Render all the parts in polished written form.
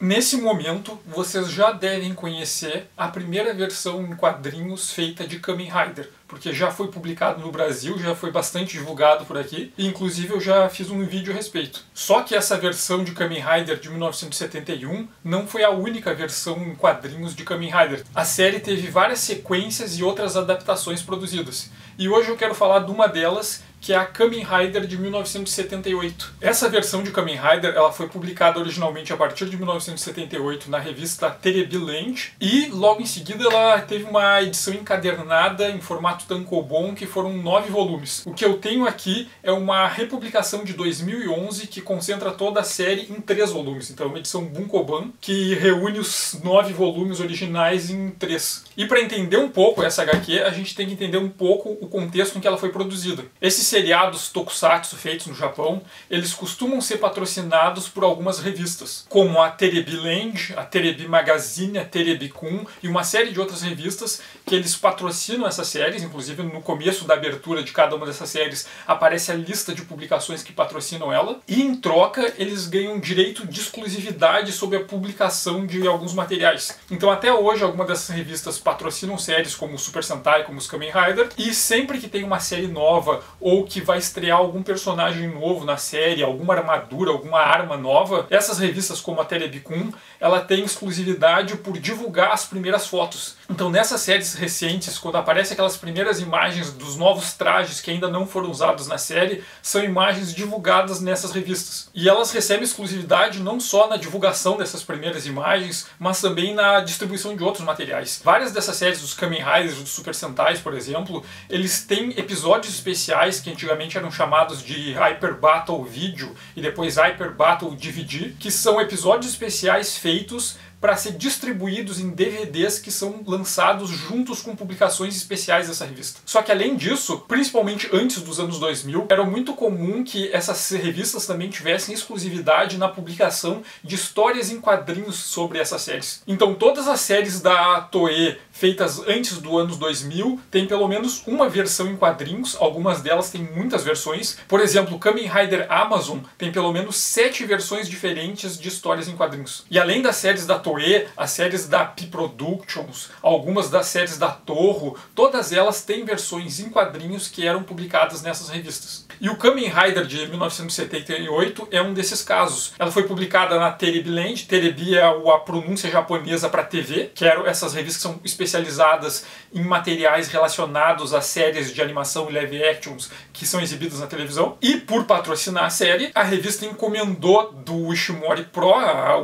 Nesse momento, vocês já devem conhecer a primeira versão em quadrinhos feita de Kamen Rider, porque já foi publicado no Brasil, já foi bastante divulgado por aqui, e inclusive eu já fiz um vídeo a respeito. Só que essa versão de Kamen Rider de 1971 não foi a única versão em quadrinhos de Kamen Rider. A série teve várias sequências e outras adaptações produzidas. E hoje eu quero falar de uma delas, que é a Kamen Rider de 1978. Essa versão de Kamen Rider ela foi publicada originalmente a partir de 1978 na revista Terebi Land, e logo em seguida ela teve uma edição encadernada em formato tankobon, que foram 9 volumes. O que eu tenho aqui é uma republicação de 2011 que concentra toda a série em 3 volumes. Então é uma edição bunkoban que reúne os 9 volumes originais em 3. E para entender um pouco essa HQ, a gente tem que entender um pouco o contexto em que ela foi produzida. Esses seriados tokusatsu feitos no Japão, eles costumam ser patrocinados por algumas revistas, como a Terebi Land, a Terebi Magazine, a Terebi Kun e uma série de outras revistas que eles patrocinam essas séries. Inclusive no começo da abertura de cada uma dessas séries aparece a lista de publicações que patrocinam ela, e em troca eles ganham direito de exclusividade sobre a publicação de alguns materiais. Então até hoje algumas dessas revistas patrocinam séries como o Super Sentai, como os Kamen Rider, e sempre que tem uma série nova ou que vai estrear algum personagem novo na série, alguma armadura, alguma arma nova, essas revistas como a Terebi Kun, ela tem exclusividade por divulgar as primeiras fotos. Então nessas séries recentes, quando aparecem aquelas primeiras imagens dos novos trajes que ainda não foram usados na série, são imagens divulgadas nessas revistas. E elas recebem exclusividade não só na divulgação dessas primeiras imagens, mas também na distribuição de outros materiais. Várias dessas séries dos Kamen Riders, dos Super Sentais, por exemplo, eles têm episódios especiais que antigamente eram chamados de Hyper Battle Video e depois Hyper Battle DVD, que são episódios especiais feitos para ser distribuídos em DVDs que são lançados juntos com publicações especiais dessa revista. Só que além disso, principalmente antes dos anos 2000, era muito comum que essas revistas também tivessem exclusividade na publicação de histórias em quadrinhos sobre essas séries. Então todas as séries da Toei feitas antes do anos 2000 tem pelo menos uma versão em quadrinhos, algumas delas têm muitas versões. Por exemplo, o Kamen Rider Amazon tem pelo menos 7 versões diferentes de histórias em quadrinhos. E além das séries da Toei, as séries da P-Productions, algumas das séries da Toho, todas elas têm versões em quadrinhos que eram publicadas nessas revistas. E o Kamen Rider de 1978 é um desses casos. Ela foi publicada na Terebi Land. Terebi é a pronúncia japonesa para TV, que eram essas revistas que são especializadas em materiais relacionados a séries de animação e live actions que são exibidas na televisão. E por patrocinar a série, a revista encomendou do Ishimori Pro,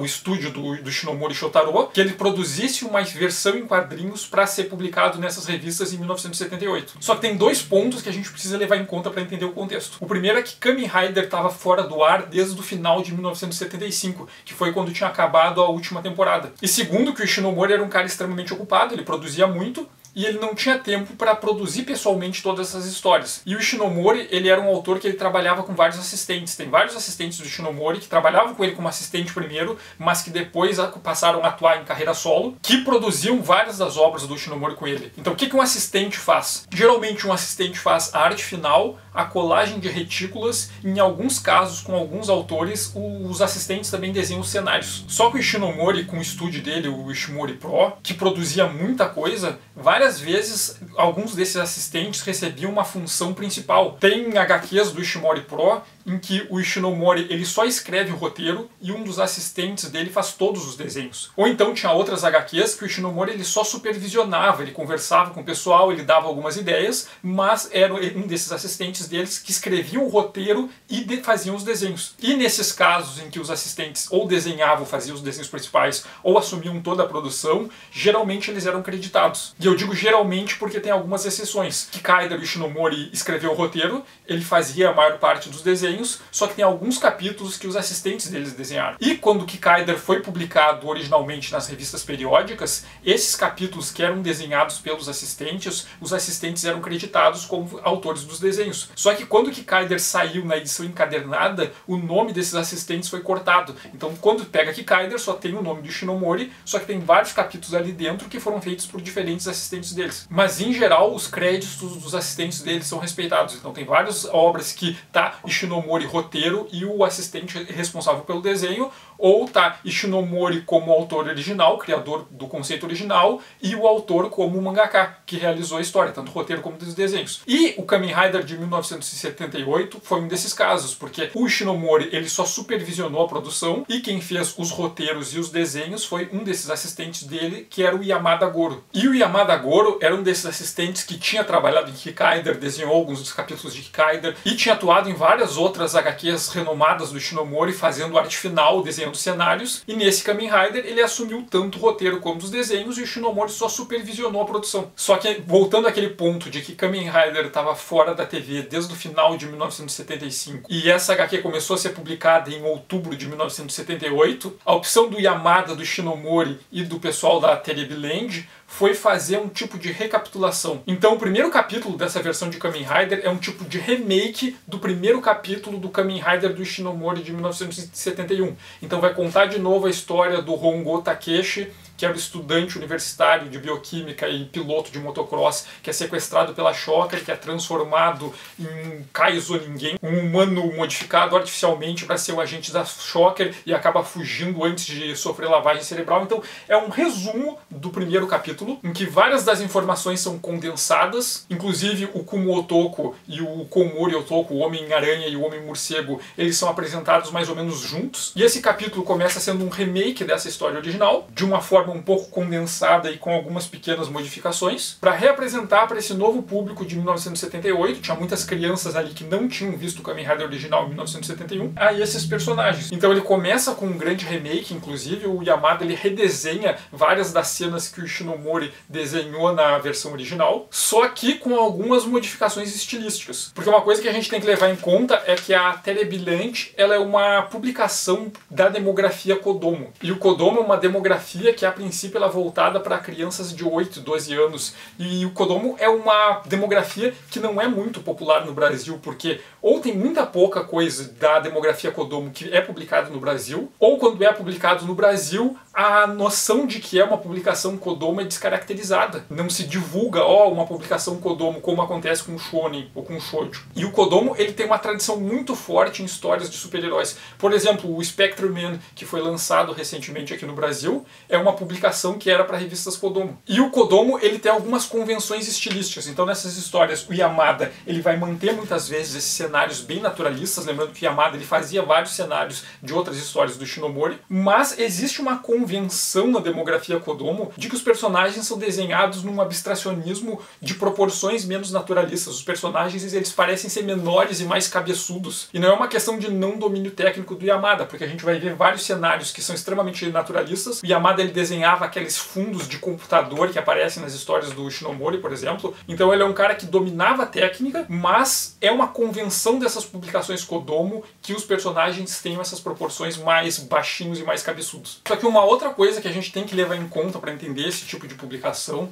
o estúdio do Shinomori Shotaro, que ele produzisse uma versão em quadrinhos para ser publicado nessas revistas em 1978. Só que tem 2 pontos que a gente precisa levar em conta para entender o contexto. O primeiro é que Kamen Rider estava fora do ar desde o final de 1975, que foi quando tinha acabado a última temporada. E segundo, que o Ishinomori era um cara extremamente ocupado, ele produzia muito, e ele não tinha tempo para produzir pessoalmente todas essas histórias. E o Ishinomori, ele era um autor que ele trabalhava com vários assistentes. Tem vários assistentes do Ishinomori que trabalhavam com ele como assistente primeiro, mas que depois passaram a atuar em carreira solo, que produziam várias das obras do Ishinomori com ele. Então o que um assistente faz? Geralmente um assistente faz a arte final, a colagem de retículas, e em alguns casos, com alguns autores, os assistentes também desenham os cenários. Só que o Ishinomori, com o estúdio dele, o Ishimori Pro, que produzia muita coisa, várias vezes alguns desses assistentes recebiam uma função principal. Tem HQs do Ishimori Pro em que o Ishinomori ele só escreve o roteiro e um dos assistentes dele faz todos os desenhos. Ou então tinha outras HQs que o Ishinomori ele só supervisionava, ele conversava com o pessoal, ele dava algumas ideias, mas era um desses assistentes deles que escreviam o roteiro e faziam os desenhos. E nesses casos em que os assistentes ou desenhavam, faziam os desenhos principais, ou assumiam toda a produção, geralmente eles eram creditados. E eu digo geralmente porque tem algumas exceções. Kikaider Ishinomori escreveu o roteiro, ele fazia a maior parte dos desenhos, só que tem alguns capítulos que os assistentes deles desenharam. E quando o Kikaider foi publicado originalmente nas revistas periódicas, esses capítulos que eram desenhados pelos assistentes, os assistentes eram creditados como autores dos desenhos. Só que quando o Kikaider saiu na edição encadernada, o nome desses assistentes foi cortado. Então quando pega Kikaider só tem o nome do Ishinomori, só que tem vários capítulos ali dentro que foram feitos por diferentes assistentes deles. Mas em geral os créditos dos assistentes deles são respeitados. Então tem várias obras que tá Ishinomori roteiro e o assistente responsável pelo desenho, ou tá Ishinomori como autor original, criador do conceito original, e o autor como mangaka, que realizou a história, tanto o roteiro como dos desenhos. E o Kamen Rider de 1978 foi um desses casos, porque o Ishinomori ele só supervisionou a produção, e quem fez os roteiros e os desenhos foi um desses assistentes dele, que era o Yamada Goro. E o Yamada Goro era um desses assistentes que tinha trabalhado em Kikaider, desenhou alguns dos capítulos de Kikaider, e tinha atuado em várias outras HQs renomadas do Ishinomori, fazendo arte final, desenhando cenários, e nesse Kamen Rider ele assumiu tanto o roteiro como os desenhos, e o Ishinomori só supervisionou a produção. Só que, voltando àquele ponto de que Kamen Rider estava fora da TV desde o final de 1975, e essa HQ começou a ser publicada em outubro de 1978, a opção do Yamada, do Ishinomori e do pessoal da Terebiland foi fazer um tipo de recapitulação. Então o primeiro capítulo dessa versão de Kamen Rider é um tipo de remake do primeiro capítulo do Kamen Rider do Ishinomori de 1971. Então vai contar de novo a história do Hongo Takeshi, que era o estudante universitário de bioquímica e piloto de motocross, que é sequestrado pela Shocker, que é transformado em um Kaizo Ninguém, um humano modificado artificialmente para ser o agente da Shocker e acaba fugindo antes de sofrer lavagem cerebral. Então é um resumo do primeiro capítulo, em que várias das informações são condensadas, inclusive o Kumo Otoko e o Komori Otoko, o Homem-Aranha e o Homem-Morcego, eles são apresentados mais ou menos juntos. E esse capítulo começa sendo um remake dessa história original, de uma forma um pouco condensada e com algumas pequenas modificações, para reapresentar para esse novo público de 1978, tinha muitas crianças ali que não tinham visto o Kamen Rider original em 1971, a esses personagens. Então ele começa com um grande remake, inclusive o Yamada ele redesenha várias das cenas que o Ishinomori desenhou na versão original, só que com algumas modificações estilísticas. Porque uma coisa que a gente tem que levar em conta é que a Terebiland ela é uma publicação da demografia Kodomo. E o Kodomo é uma demografia que a princípio ela é voltada para crianças de 8, 12 anos. E o Kodomo é uma demografia que não é muito popular no Brasil, porque ou tem muita pouca coisa da demografia Kodomo que é publicado no Brasil, ou quando é publicado no Brasil, a noção de que é uma publicação Kodomo é descaracterizada. Não se divulga, uma publicação Kodomo, como acontece com o Shonen ou com o Shoujo. E o Kodomo ele tem uma tradição muito forte em histórias de super-heróis. Por exemplo, o Spectre Man, que foi lançado recentemente aqui no Brasil, é uma publicação que era para revistas Kodomo. E o Kodomo ele tem algumas convenções estilísticas. Então nessas histórias o Yamada ele vai manter muitas vezes esses cenários bem naturalistas, lembrando que o Yamada ele fazia vários cenários de outras histórias do Ishinomori, mas existe uma convenção na demografia Kodomo de que os personagens são desenhados num abstracionismo de proporções menos naturalistas. Os personagens eles parecem ser menores e mais cabeçudos. E não é uma questão de não domínio técnico do Yamada, porque a gente vai ver vários cenários que são extremamente naturalistas. O Yamada ele desenhava aqueles fundos de computador que aparecem nas histórias do Ishinomori, por exemplo. Então ele é um cara que dominava a técnica, mas é uma convenção dessas publicações Kodomo que os personagens tenham essas proporções mais baixinhos e mais cabeçudos. Só que uma outra coisa que a gente tem que levar em conta para entender esse tipo de publicação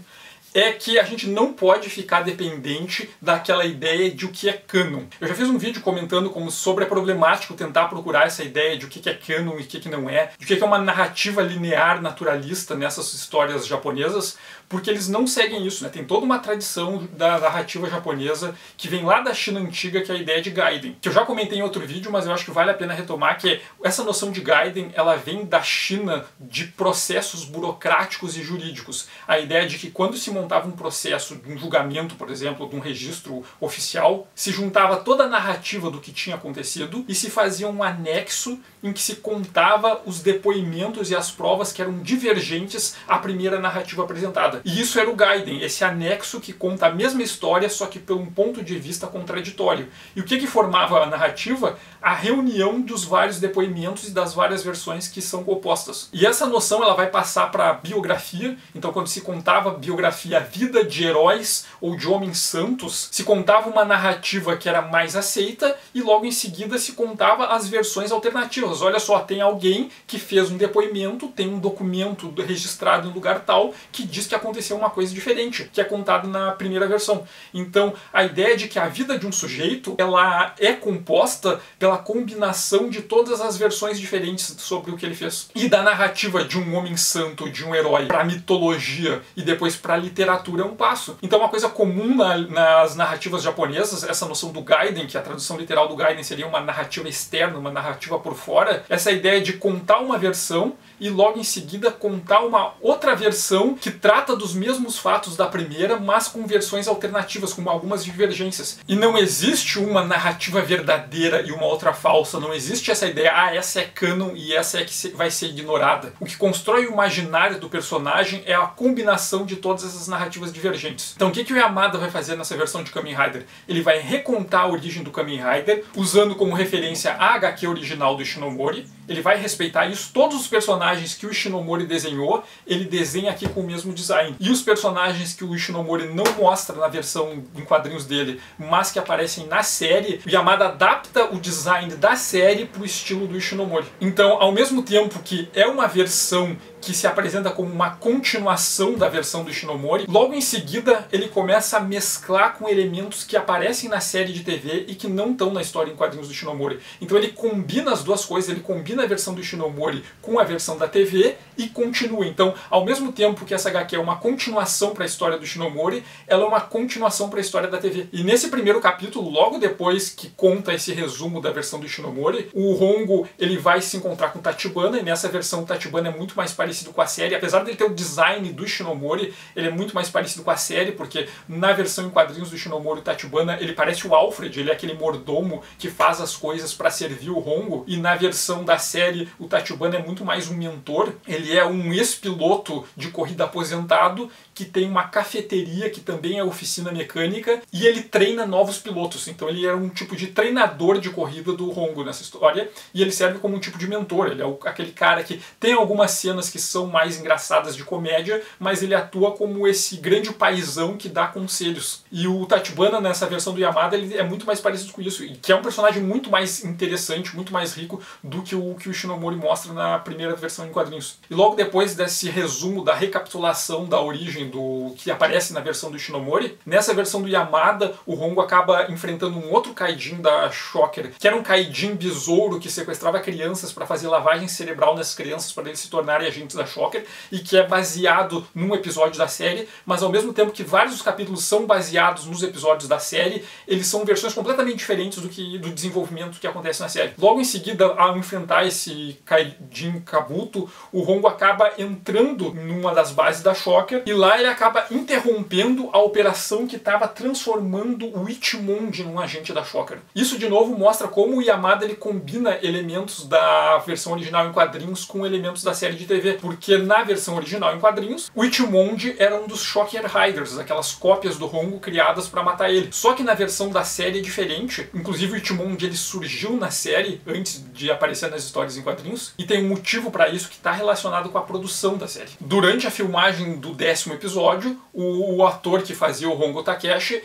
é que a gente não pode ficar dependente daquela ideia de o que é canon. Eu já fiz um vídeo comentando como sobre é problemático tentar procurar essa ideia de o que é canon e o que não é, de o que é uma narrativa linear naturalista nessas histórias japonesas, porque eles não seguem isso, né? Tem toda uma tradição da narrativa japonesa que vem lá da China antiga, que é a ideia de Gaiden, que eu já comentei em outro vídeo, mas eu acho que vale a pena retomar, que essa noção de Gaiden, ela vem da China de processos burocráticos e jurídicos. A ideia de que quando se montava um processo de um julgamento, por exemplo, de um registro oficial, se juntava toda a narrativa do que tinha acontecido e se fazia um anexo em que se contava os depoimentos e as provas que eram divergentes à primeira narrativa apresentada. E isso era o Gaiden, esse anexo que conta a mesma história, só que por um ponto de vista contraditório. E o que formava a narrativa? A reunião dos vários depoimentos e das várias versões que são opostas. E essa noção ela vai passar para a biografia. Então quando se contava a biografia que a vida de heróis ou de homens santos se contava uma narrativa que era mais aceita e logo em seguida se contava as versões alternativas. Olha só, tem alguém que fez um depoimento, tem um documento registrado em lugar tal que diz que aconteceu uma coisa diferente, que é contado na primeira versão. Então, a ideia de que a vida de um sujeito, ela é composta pela combinação de todas as versões diferentes sobre o que ele fez. E da narrativa de um homem santo, de um herói, para a mitologia e depois para a literatura é um passo. Então, uma coisa comum nas narrativas japonesas, essa noção do Gaiden, que a tradução literal do Gaiden seria uma narrativa externa, uma narrativa por fora, essa ideia de contar uma versão e logo em seguida contar uma outra versão que trata dos mesmos fatos da primeira, mas com versões alternativas, com algumas divergências. E não existe uma narrativa verdadeira e uma outra falsa, não existe essa ideia, essa é canon e essa é que vai ser ignorada. O que constrói o imaginário do personagem é a combinação de todas essas narrativas divergentes. Então o que o Yamada vai fazer nessa versão de Kamen Rider? Ele vai recontar a origem do Kamen Rider, usando como referência a HQ original do Ishinomori. Ele vai respeitar isso. Todos os personagens que o Ishinomori desenhou, ele desenha aqui com o mesmo design. E os personagens que o Ishinomori não mostra na versão em quadrinhos dele, mas que aparecem na série, o Yamada adapta o design da série para o estilo do Ishinomori. Então, ao mesmo tempo que é uma versão que se apresenta como uma continuação da versão do Ishinomori, logo em seguida ele começa a mesclar com elementos que aparecem na série de TV e que não estão na história em quadrinhos do Ishinomori. Então ele combina as duas coisas, ele combina a versão do Ishinomori com a versão da TV e continua. Então, ao mesmo tempo que essa HQ é uma continuação para a história do Ishinomori, ela é uma continuação para a história da TV. E nesse primeiro capítulo, logo depois que conta esse resumo da versão do Ishinomori, o Hongo ele vai se encontrar com o Tachibana, e nessa versão o Tachibana é muito mais parecido com a série, apesar dele ter o design do Ishinomori, ele é muito mais parecido com a série, porque na versão em quadrinhos do Ishinomori, o Tachibana, ele parece o Alfred, ele é aquele mordomo que faz as coisas para servir o Hongo, e na versão da série, o Tachibana é muito mais um mentor, ele é um ex-piloto de corrida aposentado, que tem uma cafeteria que também é oficina mecânica, e ele treina novos pilotos, então ele é um tipo de treinador de corrida do Hongo nessa história, e ele serve como um tipo de mentor, ele é aquele cara que tem algumas cenas que são mais engraçadas de comédia, mas ele atua como esse grande paizão que dá conselhos. E o Tachibana, nessa versão do Yamada, ele é muito mais parecido com isso, e que é um personagem muito mais interessante, muito mais rico do que o Ishinomori mostra na primeira versão em quadrinhos. E logo depois desse resumo da recapitulação da origem do que aparece na versão do Ishinomori, nessa versão do Yamada, o Hongo acaba enfrentando um outro Kaijin da Shocker, que era um Kaijin besouro que sequestrava crianças para fazer lavagem cerebral nessas crianças para eles se tornarem agentes da Shocker, e que é baseado num episódio da série, mas ao mesmo tempo que vários dos capítulos são baseados nos episódios da série, eles são versões completamente diferentes do desenvolvimento que acontece na série. Logo em seguida, ao enfrentar esse Kaijin Kabuto, o Hongo acaba entrando numa das bases da Shocker, e lá ele acaba interrompendo a operação que estava transformando o Ichimonji num agente da Shocker. Isso de novo mostra como o Yamada ele combina elementos da versão original em quadrinhos com elementos da série de TV, porque na versão original em quadrinhos, o Ichimonji era um dos Shocker Riders, aquelas cópias do Hongo criadas para matar ele. Só que na versão da série é diferente, inclusive o Ichimonji ele surgiu na série antes de aparecer nas histórias em quadrinhos, e tem um motivo para isso que está relacionado com a produção da série. Durante a filmagem do 10º episódio, o ator que fazia o Hongo Takeshi,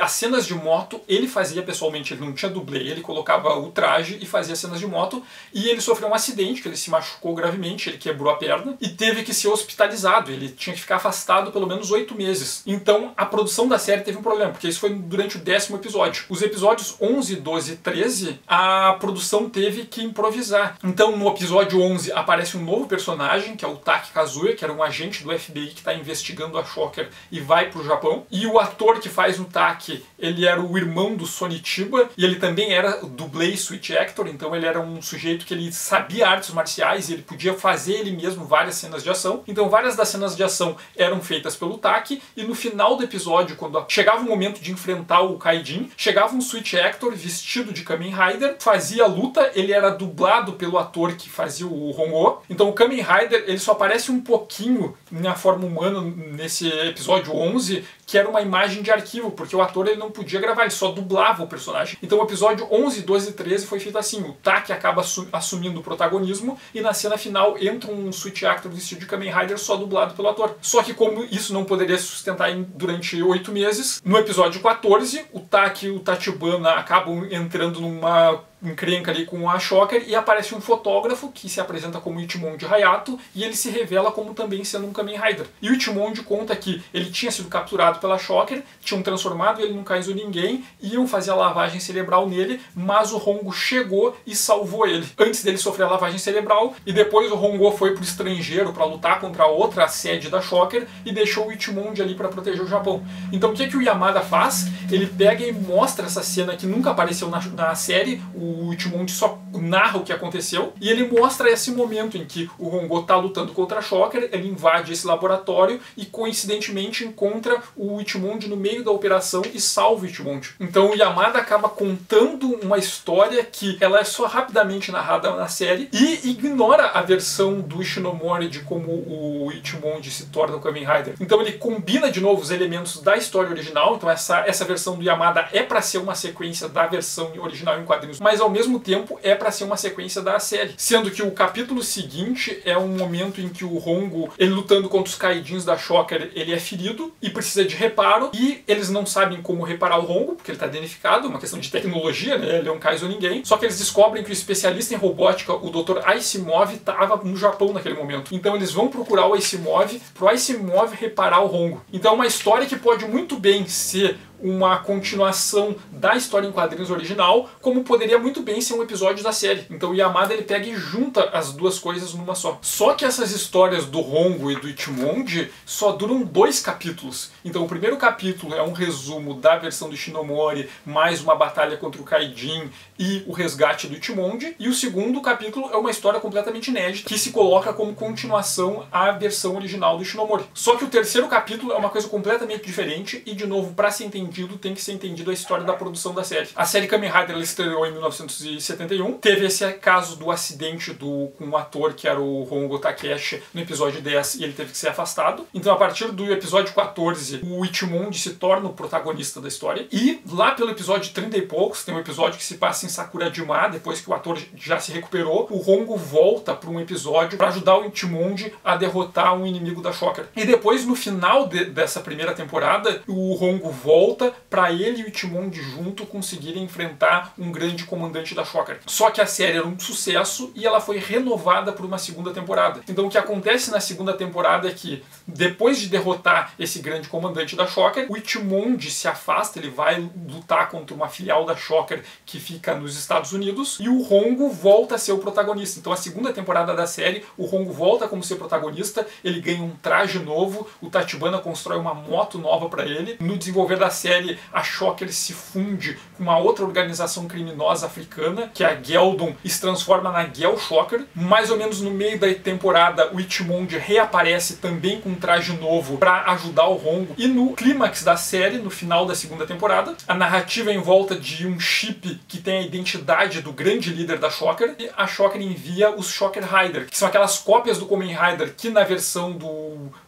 as cenas de moto, ele fazia pessoalmente, ele não tinha dublê, ele colocava o traje e fazia cenas de moto, e ele sofreu um acidente, que ele se machucou gravemente, ele quebrou a perna, e teve que ser hospitalizado, ele tinha que ficar afastado pelo menos 8 meses. Então a produção da série teve um problema, porque isso foi durante o 10º episódio. Os episódios 11, 12 e 13, a produção teve que improvisar. Então no episódio 11 aparece um novo personagem, que é o Taki Kazuya, que era um agente do FBI que está investigando a Shocker e vai pro Japão, e o ator que faz o Taki, ele era o irmão do Sonitiba, e ele também era dublê switch actor, então ele era um sujeito que ele sabia artes marciais e ele podia fazer ele mesmo várias cenas de ação. Então várias das cenas de ação eram feitas pelo Taki, e no final do episódio, quando chegava o momento de enfrentar o Kaijin, chegava um switch actor vestido de Kamen Rider, fazia a luta, ele era dublado pelo ator que fazia o Hongo. Então o Kamen Rider ele só aparece um pouquinho na forma humana nesse episódio 11, que era uma imagem de arquivo, porque o ator ele não podia gravar, ele só dublava o personagem. Então o episódio 11, 12 e 13 foi feito assim, o Tak acaba assumindo o protagonismo e na cena final entra um switch actor vestido de Kamen Rider só dublado pelo ator. Só que como isso não poderia se sustentar durante 8 meses, no episódio 14, o Tak e o Tachibana acabam entrando numa encrenca ali com a Shocker e aparece um fotógrafo que se apresenta como Ichimonji Hayato e ele se revela como também sendo um Kamen Rider. E o Ichimonji conta que ele tinha sido capturado pela Shocker, tinham transformado ele num Kaizo Ninguém, iam fazer a lavagem cerebral nele, mas o Hongo chegou e salvou ele. Antes dele sofrer a lavagem cerebral, e depois o Hongo foi pro estrangeiro para lutar contra outra sede da Shocker e deixou o Ichimonji ali para proteger o Japão. Então o que o Yamada faz? Ele pega e mostra essa cena que nunca apareceu na série, o Ichimonji só narra o que aconteceu, e ele mostra esse momento em que o Hongo tá lutando contra a Shocker, ele invade esse laboratório e coincidentemente encontra o Ichimonji no meio da operação e salva o Ichimonji. Então o Yamada acaba contando uma história que ela é só rapidamente narrada na série e ignora a versão do Ishinomori de como o Ichimonji se torna o Kamen Rider. Então ele combina de novo os elementos da história original, então essa versão do Yamada é para ser uma sequência da versão original em quadrinhos, mas ao mesmo tempo é para ser uma sequência da série. Sendo que o capítulo seguinte é um momento em que o Hongo, ele lutando contra os Kaijins da Shocker, ele é ferido e precisa de reparo, e eles não sabem como reparar o Hongo, porque ele está danificado, uma questão de tecnologia, né? Ele é um Kaizo Ninguém. Só que eles descobrem que o especialista em robótica, o Dr. Aisimov, estava no Japão naquele momento. Então eles vão procurar o Aisimov, pro Aisimov reparar o Hongo. Então é uma história que pode muito bem ser uma continuação da história em quadrinhos original, como poderia muito bem ser um episódio da série. Então o Yamada ele pega e junta as duas coisas numa só. Só que essas histórias do Hongo e do Ichimonji só duram 2 capítulos. Então o primeiro capítulo é um resumo da versão do Ishinomori, mais uma batalha contra o Kaijin e o resgate do Ichimonji, e o segundo capítulo é uma história completamente inédita, que se coloca como continuação à versão original do Ishinomori. Só que o terceiro capítulo é uma coisa completamente diferente, e de novo, para ser entendido, tem que ser entendido a história da produção da série. A série Kamen Rider ela estreou em 1971, teve esse caso do acidente com um ator que era o Hongo Takeshi no episódio 10 e ele teve que ser afastado. Então a partir do episódio 14, o Ichimonji se torna o protagonista da história, e lá pelo episódio 30 e poucos, tem um episódio que se passa em Sakurajima, depois que o ator já se recuperou, o Hongo volta para um episódio para ajudar o Ichimonji a derrotar um inimigo da Shocker. E depois, no final dessa primeira temporada, o Hongo volta para ele e o Ichimonji junto conseguirem enfrentar um grande comandante da Shocker. Só que a série era um sucesso e ela foi renovada por uma segunda temporada. Então o que acontece na segunda temporada é que, depois de derrotar esse grande comandante da Shocker, o Ichimonji se afasta, ele vai lutar contra uma filial da Shocker que fica nos Estados Unidos, e o Hongo volta a ser o protagonista. Então a segunda temporada da série, o Hongo volta como ser protagonista, ele ganha um traje novo, o Tachibana constrói uma moto nova para ele. No desenvolver da série, a Shocker se funde com uma outra organização criminosa africana, que é a Geldon, e se transforma na Gel Shocker. Mais ou menos no meio da temporada, o Ichimonji reaparece também com um traje novo para ajudar o Hongo. E no clímax da série, no final da segunda temporada, a narrativa é em volta de um chip que tem a identidade do grande líder da Shocker, e a Shocker envia os Shocker Rider, que são aquelas cópias do Kamen Rider que na versão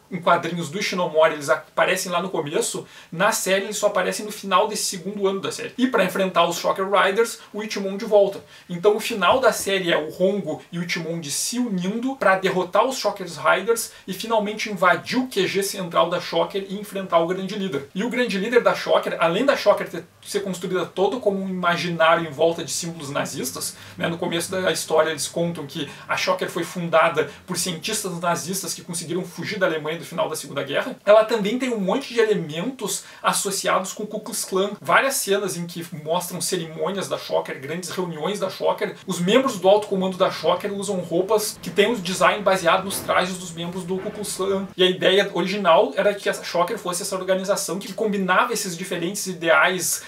em quadrinhos do Ishinomori eles aparecem lá no começo, na série eles só aparecem no final desse segundo ano da série. E para enfrentar os Shocker Riders, o Ichimonji volta. Então o final da série é o Hongo e o Ichimonji se unindo para derrotar os Shocker Riders e finalmente invadir o QG central da Shocker e enfrentar o grande líder. E o grande líder da Shocker, além da Shocker ser construída todo como um imaginário em volta de símbolos nazistas, né, no começo da história eles contam que a Shocker foi fundada por cientistas nazistas que conseguiram fugir da Alemanha do final da Segunda Guerra, ela também tem um monte de elementos associados com o Ku Klux Klan. Várias cenas em que mostram cerimônias da Shocker, grandes reuniões da Shocker. Os membros do alto comando da Shocker usam roupas que têm um design baseado nos trajes dos membros do Ku Klux Klan. E a ideia original era que a Shocker fosse essa organização que combinava esses diferentes ideais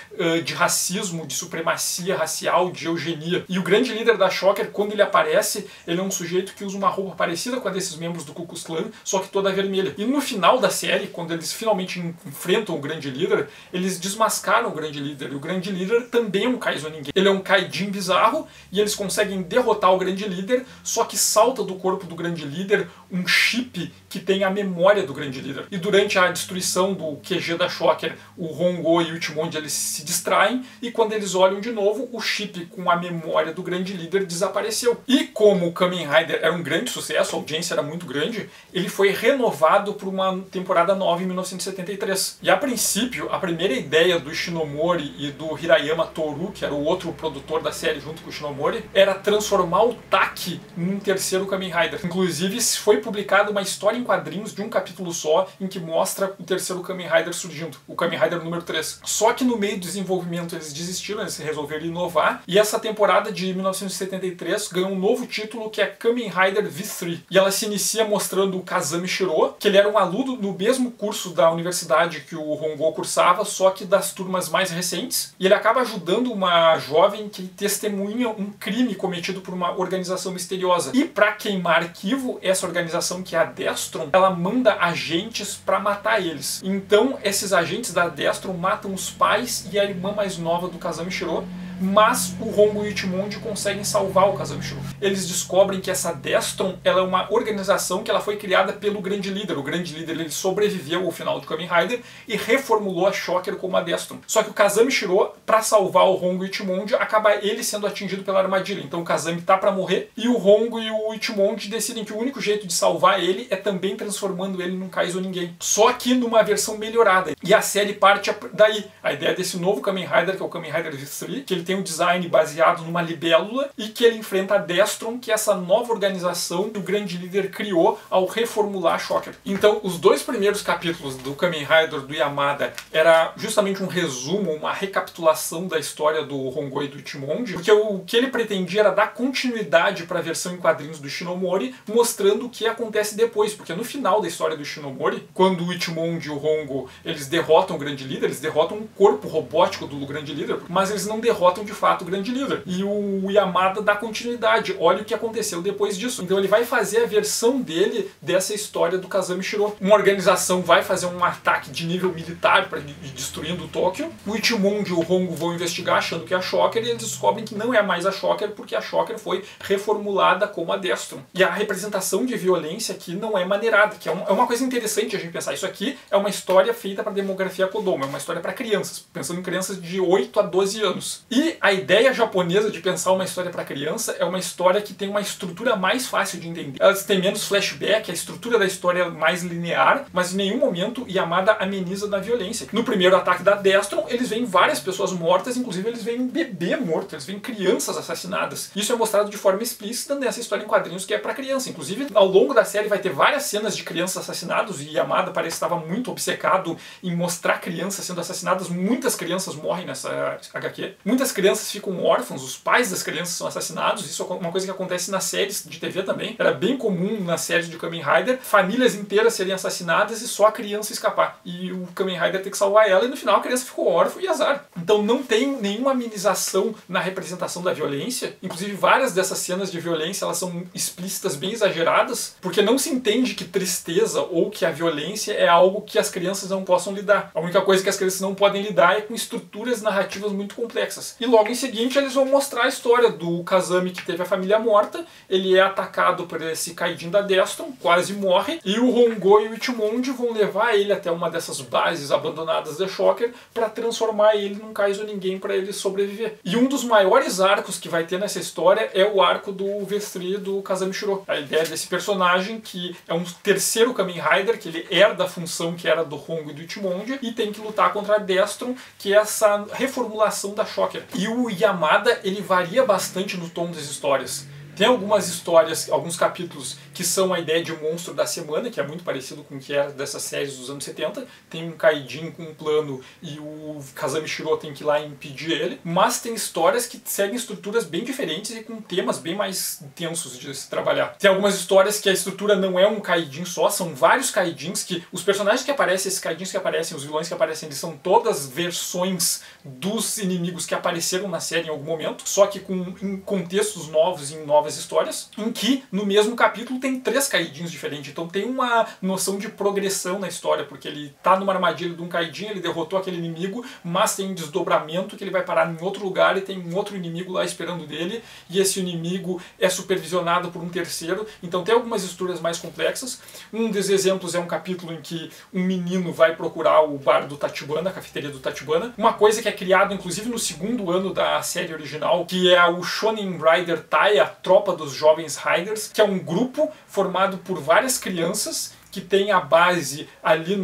de racismo, de supremacia racial, de eugenia. E o grande líder da Shocker, quando ele aparece, ele é um sujeito que usa uma roupa parecida com a desses membros do Ku Klux Klan, só que toda vermelha. vermelha. E no final da série, quando eles finalmente enfrentam o grande líder, eles desmascaram o grande líder. E o grande líder também é um Kaizonin. Ele é um Kaijin bizarro e eles conseguem derrotar o grande líder, só que salta do corpo do grande líder um chip que tem a memória do grande líder. E durante a destruição do QG da Shocker, o Hongo e o Ichimonji eles se distraem e quando eles olham de novo, o chip com a memória do grande líder desapareceu. E como o Kamen Rider era um grande sucesso, a audiência era muito grande, ele foi renovado por uma temporada nova em 1973. E a princípio, a primeira ideia do Ishinomori e do Hirayama Toru, que era o outro produtor da série junto com o Ishinomori, era transformar o Taki num terceiro Kamen Rider. Inclusive, foi publicada uma história em quadrinhos de um capítulo só, em que mostra o terceiro Kamen Rider surgindo, o Kamen Rider número 3. Só que no meio do desenvolvimento eles desistiram, eles resolveram inovar, e essa temporada de 1973 ganhou um novo título que é Kamen Rider V3. E ela se inicia mostrando o Kazami Shiro, que ele era um aluno no mesmo curso da universidade que o Hongo cursava, só que das turmas mais recentes, e ele acaba ajudando uma jovem que testemunha um crime cometido por uma organização misteriosa. E para queimar arquivo, essa organização, que é a Destron, ela manda agentes para matar eles. Então esses agentes da Destron matam os pais e a irmã mais nova do Kazami Shiro, mas o Hongo e o Ichimonji conseguem salvar o Kazami Shiro. Eles descobrem que essa Destron ela é uma organização que ela foi criada pelo grande líder. O grande líder ele sobreviveu ao final do Kamen Rider e reformulou a Shocker como a Destron. Só que o Kazami Shiro, para salvar o Hongo e o Ichimonji, acaba ele sendo atingido pela armadilha. Então o Kazami tá para morrer e o Hongo e o Ichimonji decidem que o único jeito de salvar ele é também transformando ele num Kaizonin. Só que numa versão melhorada. E a série parte daí. A ideia desse novo Kamen Rider, que é o Kamen Rider V3, que ele tem um design baseado numa libélula e que ele enfrenta a Destron, que é essa nova organização que o grande líder criou ao reformular a Shocker. Então, os dois primeiros capítulos do Kamen Rider do Yamada era justamente um resumo, uma recapitulação da história do Hongo e do Ichimonji, porque o que ele pretendia era dar continuidade para a versão em quadrinhos do Ishinomori, mostrando o que acontece depois, porque no final da história do Ishinomori, quando o Ichimonji e o Hongo eles derrotam o grande líder, eles derrotam um corpo robótico do grande líder, mas eles não derrotam de fato o grande líder. E o Yamada dá continuidade. Olha o que aconteceu depois disso. Então ele vai fazer a versão dele dessa história do Kazami Shiro. Uma organização vai fazer um ataque de nível militar para ir destruindo o Tóquio. O Ichimonji e o Hongo vão investigar achando que é a Shocker e eles descobrem que não é mais a Shocker porque a Shocker foi reformulada como a Destron. E a representação de violência aqui não é maneirada, que é uma coisa interessante a gente pensar. Isso aqui é uma história feita para a demografia Kodomo, é uma história para crianças, pensando em crianças de 8 a 12 anos. E a ideia japonesa de pensar uma história para criança é uma história que tem uma estrutura mais fácil de entender. Elas têm menos flashback, a estrutura da história é mais linear, mas em nenhum momento Yamada ameniza da violência. No primeiro ataque da Destron, eles veem várias pessoas mortas, inclusive eles veem um bebê morto, eles veem crianças assassinadas. Isso é mostrado de forma explícita nessa história em quadrinhos que é para criança. Inclusive, ao longo da série vai ter várias cenas de crianças assassinadas e Yamada parece que estava muito obcecado em mostrar crianças sendo assassinadas. Muitas crianças morrem nessa HQ. Muitas crianças ficam órfãos, os pais das crianças são assassinados. Isso é uma coisa que acontece nas séries de TV também. Era bem comum nas séries de Kamen Rider, famílias inteiras serem assassinadas e só a criança escapar. E o Kamen Rider tem que salvar ela e no final a criança ficou órfã e azar. Então não tem nenhuma amenização na representação da violência. Inclusive várias dessas cenas de violência elas são explícitas, bem exageradas, porque não se entende que tristeza ou que a violência é algo que as crianças não possam lidar. A única coisa que as crianças não podem lidar é com estruturas narrativas muito complexas. E logo em seguinte eles vão mostrar a história do Kazami que teve a família morta, ele é atacado por esse Kaijin da Destron, quase morre, e o Hongo e o Ichimonji vão levar ele até uma dessas bases abandonadas da Shocker para transformar ele num Kaizonin para ele sobreviver. E um dos maiores arcos que vai ter nessa história é o arco do V3 do Kazami Shiro. A ideia desse personagem que é um terceiro Kamen Rider, que ele herda a função que era do Hongo e do Ichimonji e tem que lutar contra a Destron, que é essa reformulação da Shocker. E o Yamada, ele varia bastante no tom das histórias. Tem algumas histórias, alguns capítulos que são a ideia de monstro da semana, que é muito parecido com o que era dessas séries dos anos 70. Tem um Kaijin com um plano e o Kazami Shiro tem que ir lá impedir ele. Mas tem histórias que seguem estruturas bem diferentes e com temas bem mais intensos de se trabalhar. Tem algumas histórias que a estrutura não é um Kaijin só, são vários Kaijins que os personagens que aparecem, esses Kaijins que aparecem, os vilões que aparecem, eles são todas versões dos inimigos que apareceram na série em algum momento, só que em contextos novos e em novas novas histórias, em que no mesmo capítulo tem 3 Kaidins diferentes. Então tem uma noção de progressão na história, porque ele tá numa armadilha de um Kaidin, ele derrotou aquele inimigo, mas tem um desdobramento que ele vai parar em outro lugar e tem um outro inimigo lá esperando dele, e esse inimigo é supervisionado por um terceiro. Então tem algumas histórias mais complexas. Um dos exemplos é um capítulo em que um menino vai procurar o bar do Tachibana, a cafeteria do Tachibana. Uma coisa que é criada, inclusive, no segundo ano da série original, que é o Shonen Rider Tai, a tropa dos jovens Riders, que é um grupo formado por várias crianças que tem a base ali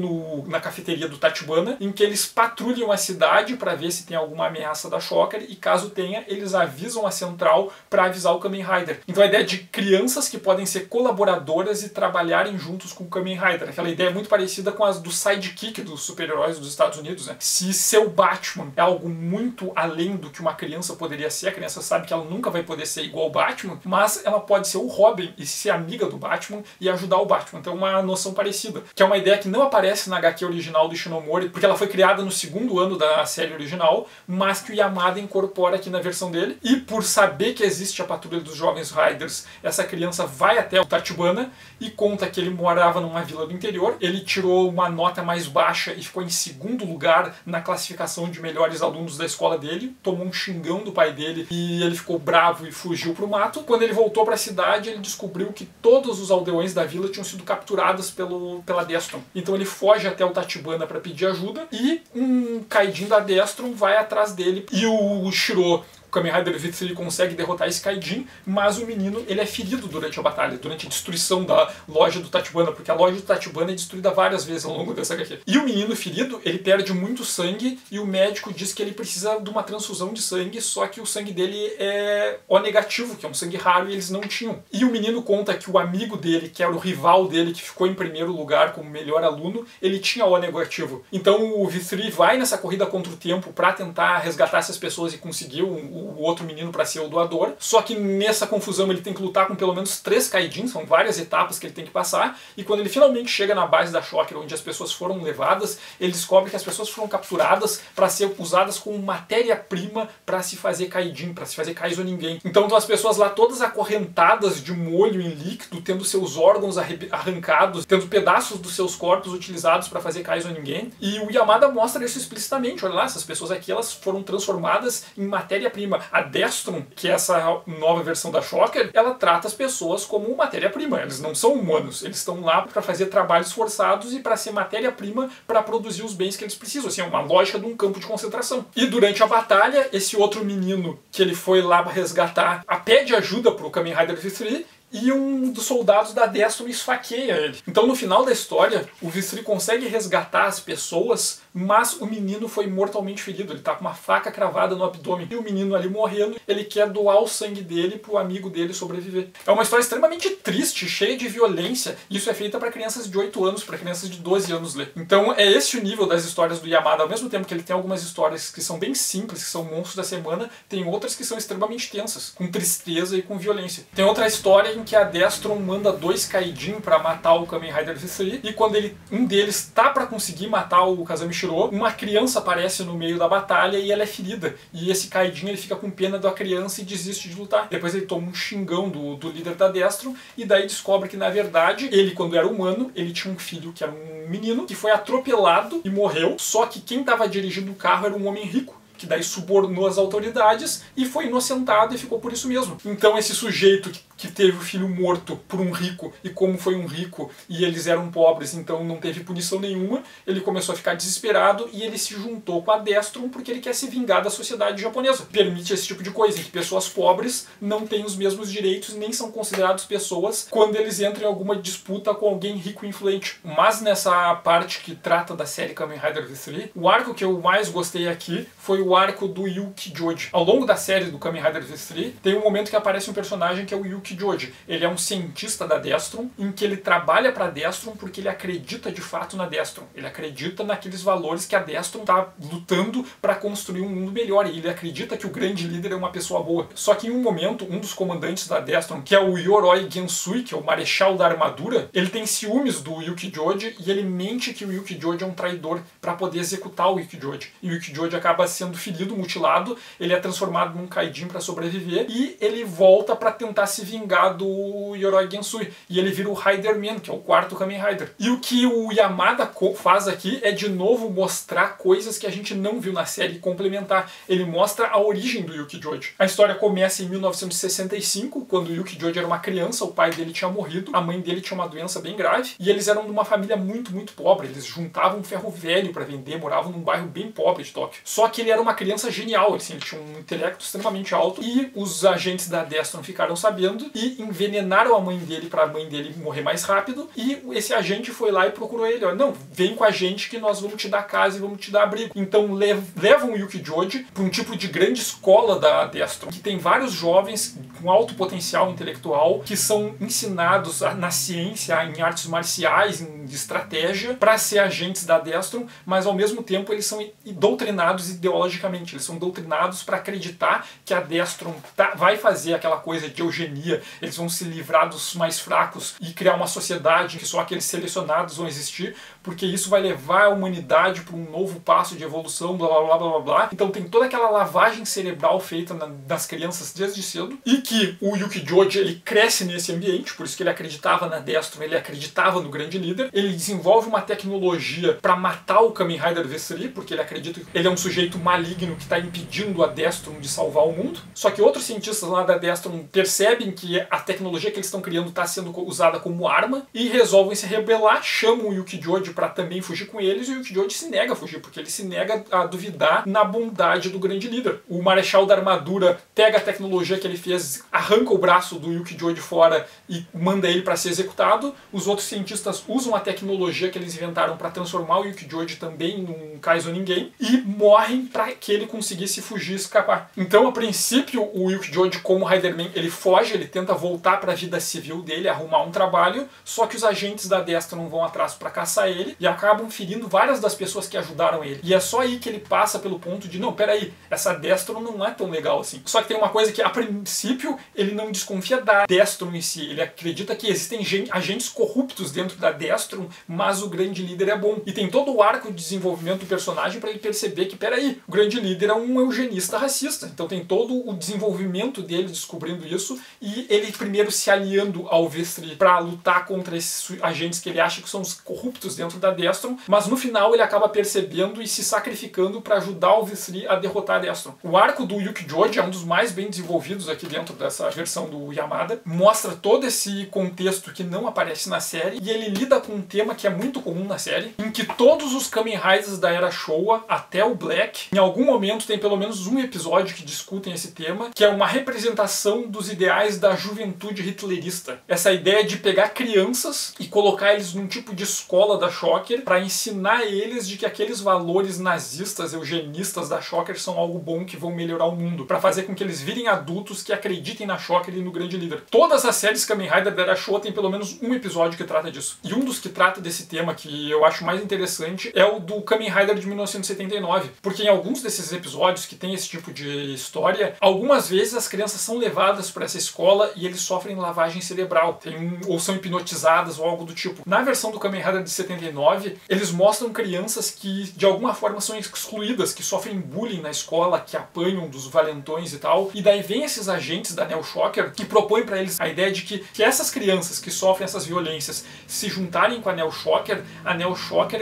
na cafeteria do Tachibana, em que eles patrulham a cidade para ver se tem alguma ameaça da Shocker, e caso tenha, eles avisam a central para avisar o Kamen Rider. Então a ideia de crianças que podem ser colaboradoras e trabalharem juntos com o Kamen Rider. Aquela ideia muito parecida com as do sidekick dos super-heróis dos Estados Unidos, né? Se seu Batman é algo muito além do que uma criança poderia ser, a criança sabe que ela nunca vai poder ser igual ao Batman, mas ela pode ser o Robin e ser amiga do Batman e ajudar o Batman. Então uma noção parecida, que é uma ideia que não aparece na HQ original do Ishinomori, porque ela foi criada no segundo ano da série original, mas que o Yamada incorpora aqui na versão dele. E por saber que existe a patrulha dos jovens Riders, essa criança vai até o Tachibana e conta que ele morava numa vila do interior. Ele tirou uma nota mais baixa e ficou em segundo lugar na classificação de melhores alunos da escola dele, tomou um xingão do pai dele e ele ficou bravo e fugiu pro mato. Quando ele voltou para a cidade, ele descobriu que todos os aldeões da vila tinham sido capturados pela Destron. Então ele foge até o Tachibana para pedir ajuda e um Kaidin da Destron vai atrás dele e o Shiro, o Kamen Rider V3, consegue derrotar esse Kaidin, mas o menino ele é ferido durante a batalha, durante a destruição da loja do Tachibana, porque a loja do Tachibana é destruída várias vezes ao longo dessa HQ. E o menino ferido, ele perde muito sangue e o médico diz que ele precisa de uma transfusão de sangue, só que o sangue dele é O negativo, que é um sangue raro, e eles não tinham. E o menino conta que o amigo dele, que era o rival dele, que ficou em primeiro lugar como melhor aluno, ele tinha O negativo. Então o V3 vai nessa corrida contra o tempo para tentar resgatar essas pessoas e conseguir o outro menino para ser o doador. Só que nessa confusão ele tem que lutar com pelo menos 3 Kaidins, são várias etapas que ele tem que passar, e quando ele finalmente chega na base da Shocker, onde as pessoas foram levadas, ele descobre que as pessoas foram capturadas para ser usadas como matéria-prima para se fazer Kaidin, para se fazer Kaizo Ninguém. Então estão as pessoas lá todas acorrentadas de molho em líquido, tendo seus órgãos arrancados, tendo pedaços dos seus corpos utilizados para fazer Kaizo Ninguém. E o Yamada mostra isso explicitamente. Olha lá, essas pessoas aqui, elas foram transformadas em matéria-prima. A Destron, que é essa nova versão da Shocker, ela trata as pessoas como matéria-prima. Eles não são humanos, eles estão lá para fazer trabalhos forçados e para ser matéria-prima para produzir os bens que eles precisam. Assim, é uma lógica de um campo de concentração. E durante a batalha, esse outro menino que ele foi lá resgatar pede ajuda pro Kamen Rider V3, e um dos soldados da Destron esfaqueia ele. Então no final da história, o V3 consegue resgatar as pessoas, mas o menino foi mortalmente ferido. Ele tá com uma faca cravada no abdômen. E o menino ali morrendo, ele quer doar o sangue dele pro amigo dele sobreviver. É uma história extremamente triste, cheia de violência. Isso é feita para crianças de 8 anos, para crianças de 12 anos ler. Então é esse o nível das histórias do Yamada. Ao mesmo tempo que ele tem algumas histórias que são bem simples, que são monstros da semana, tem outras que são extremamente tensas, com tristeza e com violência. Tem outra história em que a Destron manda 2 Kaidin para matar o Kamen Rider V3, e quando um deles tá para conseguir matar o Kazami Shiro, uma criança aparece no meio da batalha e ela é ferida. E esse Kaidin ele fica com pena da criança e desiste de lutar. Depois ele toma um xingão do líder da Destron, e daí descobre que na verdade ele, quando era humano, ele tinha um filho que era um menino que foi atropelado e morreu, só que quem estava dirigindo o carro era um homem rico, que daí subornou as autoridades e foi inocentado e ficou por isso mesmo. Então esse sujeito que teve o filho morto por um rico, e como foi um rico e eles eram pobres, então não teve punição nenhuma, ele começou a ficar desesperado e ele se juntou com a Destron porque ele quer se vingar da sociedade japonesa. Permite esse tipo de coisa, em que pessoas pobres não têm os mesmos direitos, nem são considerados pessoas quando eles entram em alguma disputa com alguém rico e influente. Mas nessa parte que trata da série Kamen Rider V3, o arco que eu mais gostei aqui foi o arco do Yuki Joji. Ao longo da série do Kamen Rider V3, tem um momento que aparece um personagem que é o Yuki Joji. Ele é um cientista da Destron, em que ele trabalha para a Destron porque ele acredita de fato na Destron. Ele acredita naqueles valores que a Destron está lutando para construir um mundo melhor, e ele acredita que o grande líder é uma pessoa boa. Só que em um momento, um dos comandantes da Destron, que é o Yoroi Gensui, que é o marechal da armadura, ele tem ciúmes do Yuki Joji e ele mente que o Yuki Joji é um traidor para poder executar o Yuki Joji. E o Yuki Joji acaba sendo ferido, mutilado, ele é transformado num Kaidin para sobreviver, e ele volta para tentar se vingar vingar do Yoroi Gensui. E ele vira o Riderman, que é o quarto Kamen Rider. E o que o Yamada faz aqui é de novo mostrar coisas que a gente não viu na série e complementar. Ele mostra a origem do Yuki Joji. A história começa em 1965, quando o Yuki Joji era uma criança, o pai dele tinha morrido, a mãe dele tinha uma doença bem grave, e eles eram de uma família muito, muito pobre. Eles juntavam ferro velho para vender, moravam num bairro bem pobre de Tóquio. Só que ele era uma criança genial, assim, ele tinha um intelecto extremamente alto, e os agentes da Destron ficaram sabendo e envenenaram a mãe dele para a mãe dele morrer mais rápido, e esse agente foi lá e procurou ele. Ó, não, vem com a gente que nós vamos te dar casa e vamos te dar abrigo. Então levam o Yuki Joji para um tipo de grande escola da Destron, que tem vários jovens com alto potencial intelectual que são ensinados na ciência, em artes marciais, em estratégia, para ser agentes da Destron, mas ao mesmo tempo eles são doutrinados ideologicamente. Eles são doutrinados para acreditar que a Destron vai fazer aquela coisa de eugenia, eles vão se livrar dos mais fracos e criar uma sociedade em que só aqueles selecionados vão existir, porque isso vai levar a humanidade para um novo passo de evolução, blá blá blá blá blá. Então tem toda aquela lavagem cerebral feita nas crianças desde cedo, e que o Yuki Joji ele cresce nesse ambiente, por isso que ele acreditava na Destron, ele acreditava no grande líder. Ele desenvolve uma tecnologia para matar o Kamen Rider V3, porque ele acredita que ele é um sujeito maligno que está impedindo a Destron de salvar o mundo. Só que outros cientistas lá da Destron percebem que a tecnologia que eles estão criando está sendo usada como arma e resolvem se rebelar, chamam o Yuki Joji para também fugir com eles, e o Yuki Joji se nega a fugir, porque ele se nega a duvidar na bondade do grande líder. O Marechal da Armadura pega a tecnologia que ele fez, arranca o braço do Yuki Joji fora e manda ele para ser executado. Os outros cientistas usam a tecnologia que eles inventaram para transformar o Yuki Joji também num Kaizo Ninguém e morrem para que ele conseguisse fugir e escapar. Então, a princípio, o Yuki Joji, como Riderman, ele foge, ele tenta voltar para a vida civil dele, arrumar um trabalho, só que os agentes da Destron não vão atrás para caçar ele e acabam ferindo várias das pessoas que ajudaram ele. E é só aí que ele passa pelo ponto de, não, peraí, essa Destron não é tão legal assim. Só que tem uma coisa que, a princípio, ele não desconfia da Destron em si. Ele acredita que existem agentes corruptos dentro da Destron, mas o grande líder é bom. E tem todo o arco de desenvolvimento do personagem para ele perceber que, peraí, o grande líder é um eugenista racista. Então tem todo o desenvolvimento dele descobrindo isso, e ele primeiro se aliando ao Vestri para lutar contra esses agentes que ele acha que são os corruptos dentro da Destron, mas no final ele acaba percebendo e se sacrificando para ajudar o Vestri a derrotar a Destron. O arco do Yuki Joji é um dos mais bem desenvolvidos aqui dentro dessa versão do Yamada, mostra todo esse contexto que não aparece na série, e ele lida com um tema que é muito comum na série, em que todos os Kamen Riders da era Showa, até o Black, em algum momento tem pelo menos um episódio que discutem esse tema, que é uma representação dos ideais da juventude hitlerista. Essa ideia de pegar crianças e colocar eles num tipo de escola da Shocker para ensinar eles de que aqueles valores nazistas, eugenistas da Shocker são algo bom, que vão melhorar o mundo, para fazer com que eles virem adultos que acreditem na Shocker e no grande líder. Todas as séries Kamen Rider da era Showa tem pelo menos um episódio que trata disso. E um dos que trata desse tema, que eu acho mais interessante, é o do Kamen Rider de 1979. Porque em alguns desses episódios que tem esse tipo de história, algumas vezes as crianças são levadas para essa escola e eles sofrem lavagem cerebral, ou são hipnotizadas ou algo do tipo. Na versão do Kamen Rider de 79, eles mostram crianças que de alguma forma são excluídas, que sofrem bullying na escola, que apanham dos valentões e tal. E daí vem esses agentes da Neo Shocker que propõem para eles a ideia de que essas crianças que sofrem essas violências se juntarem com a Neo Shocker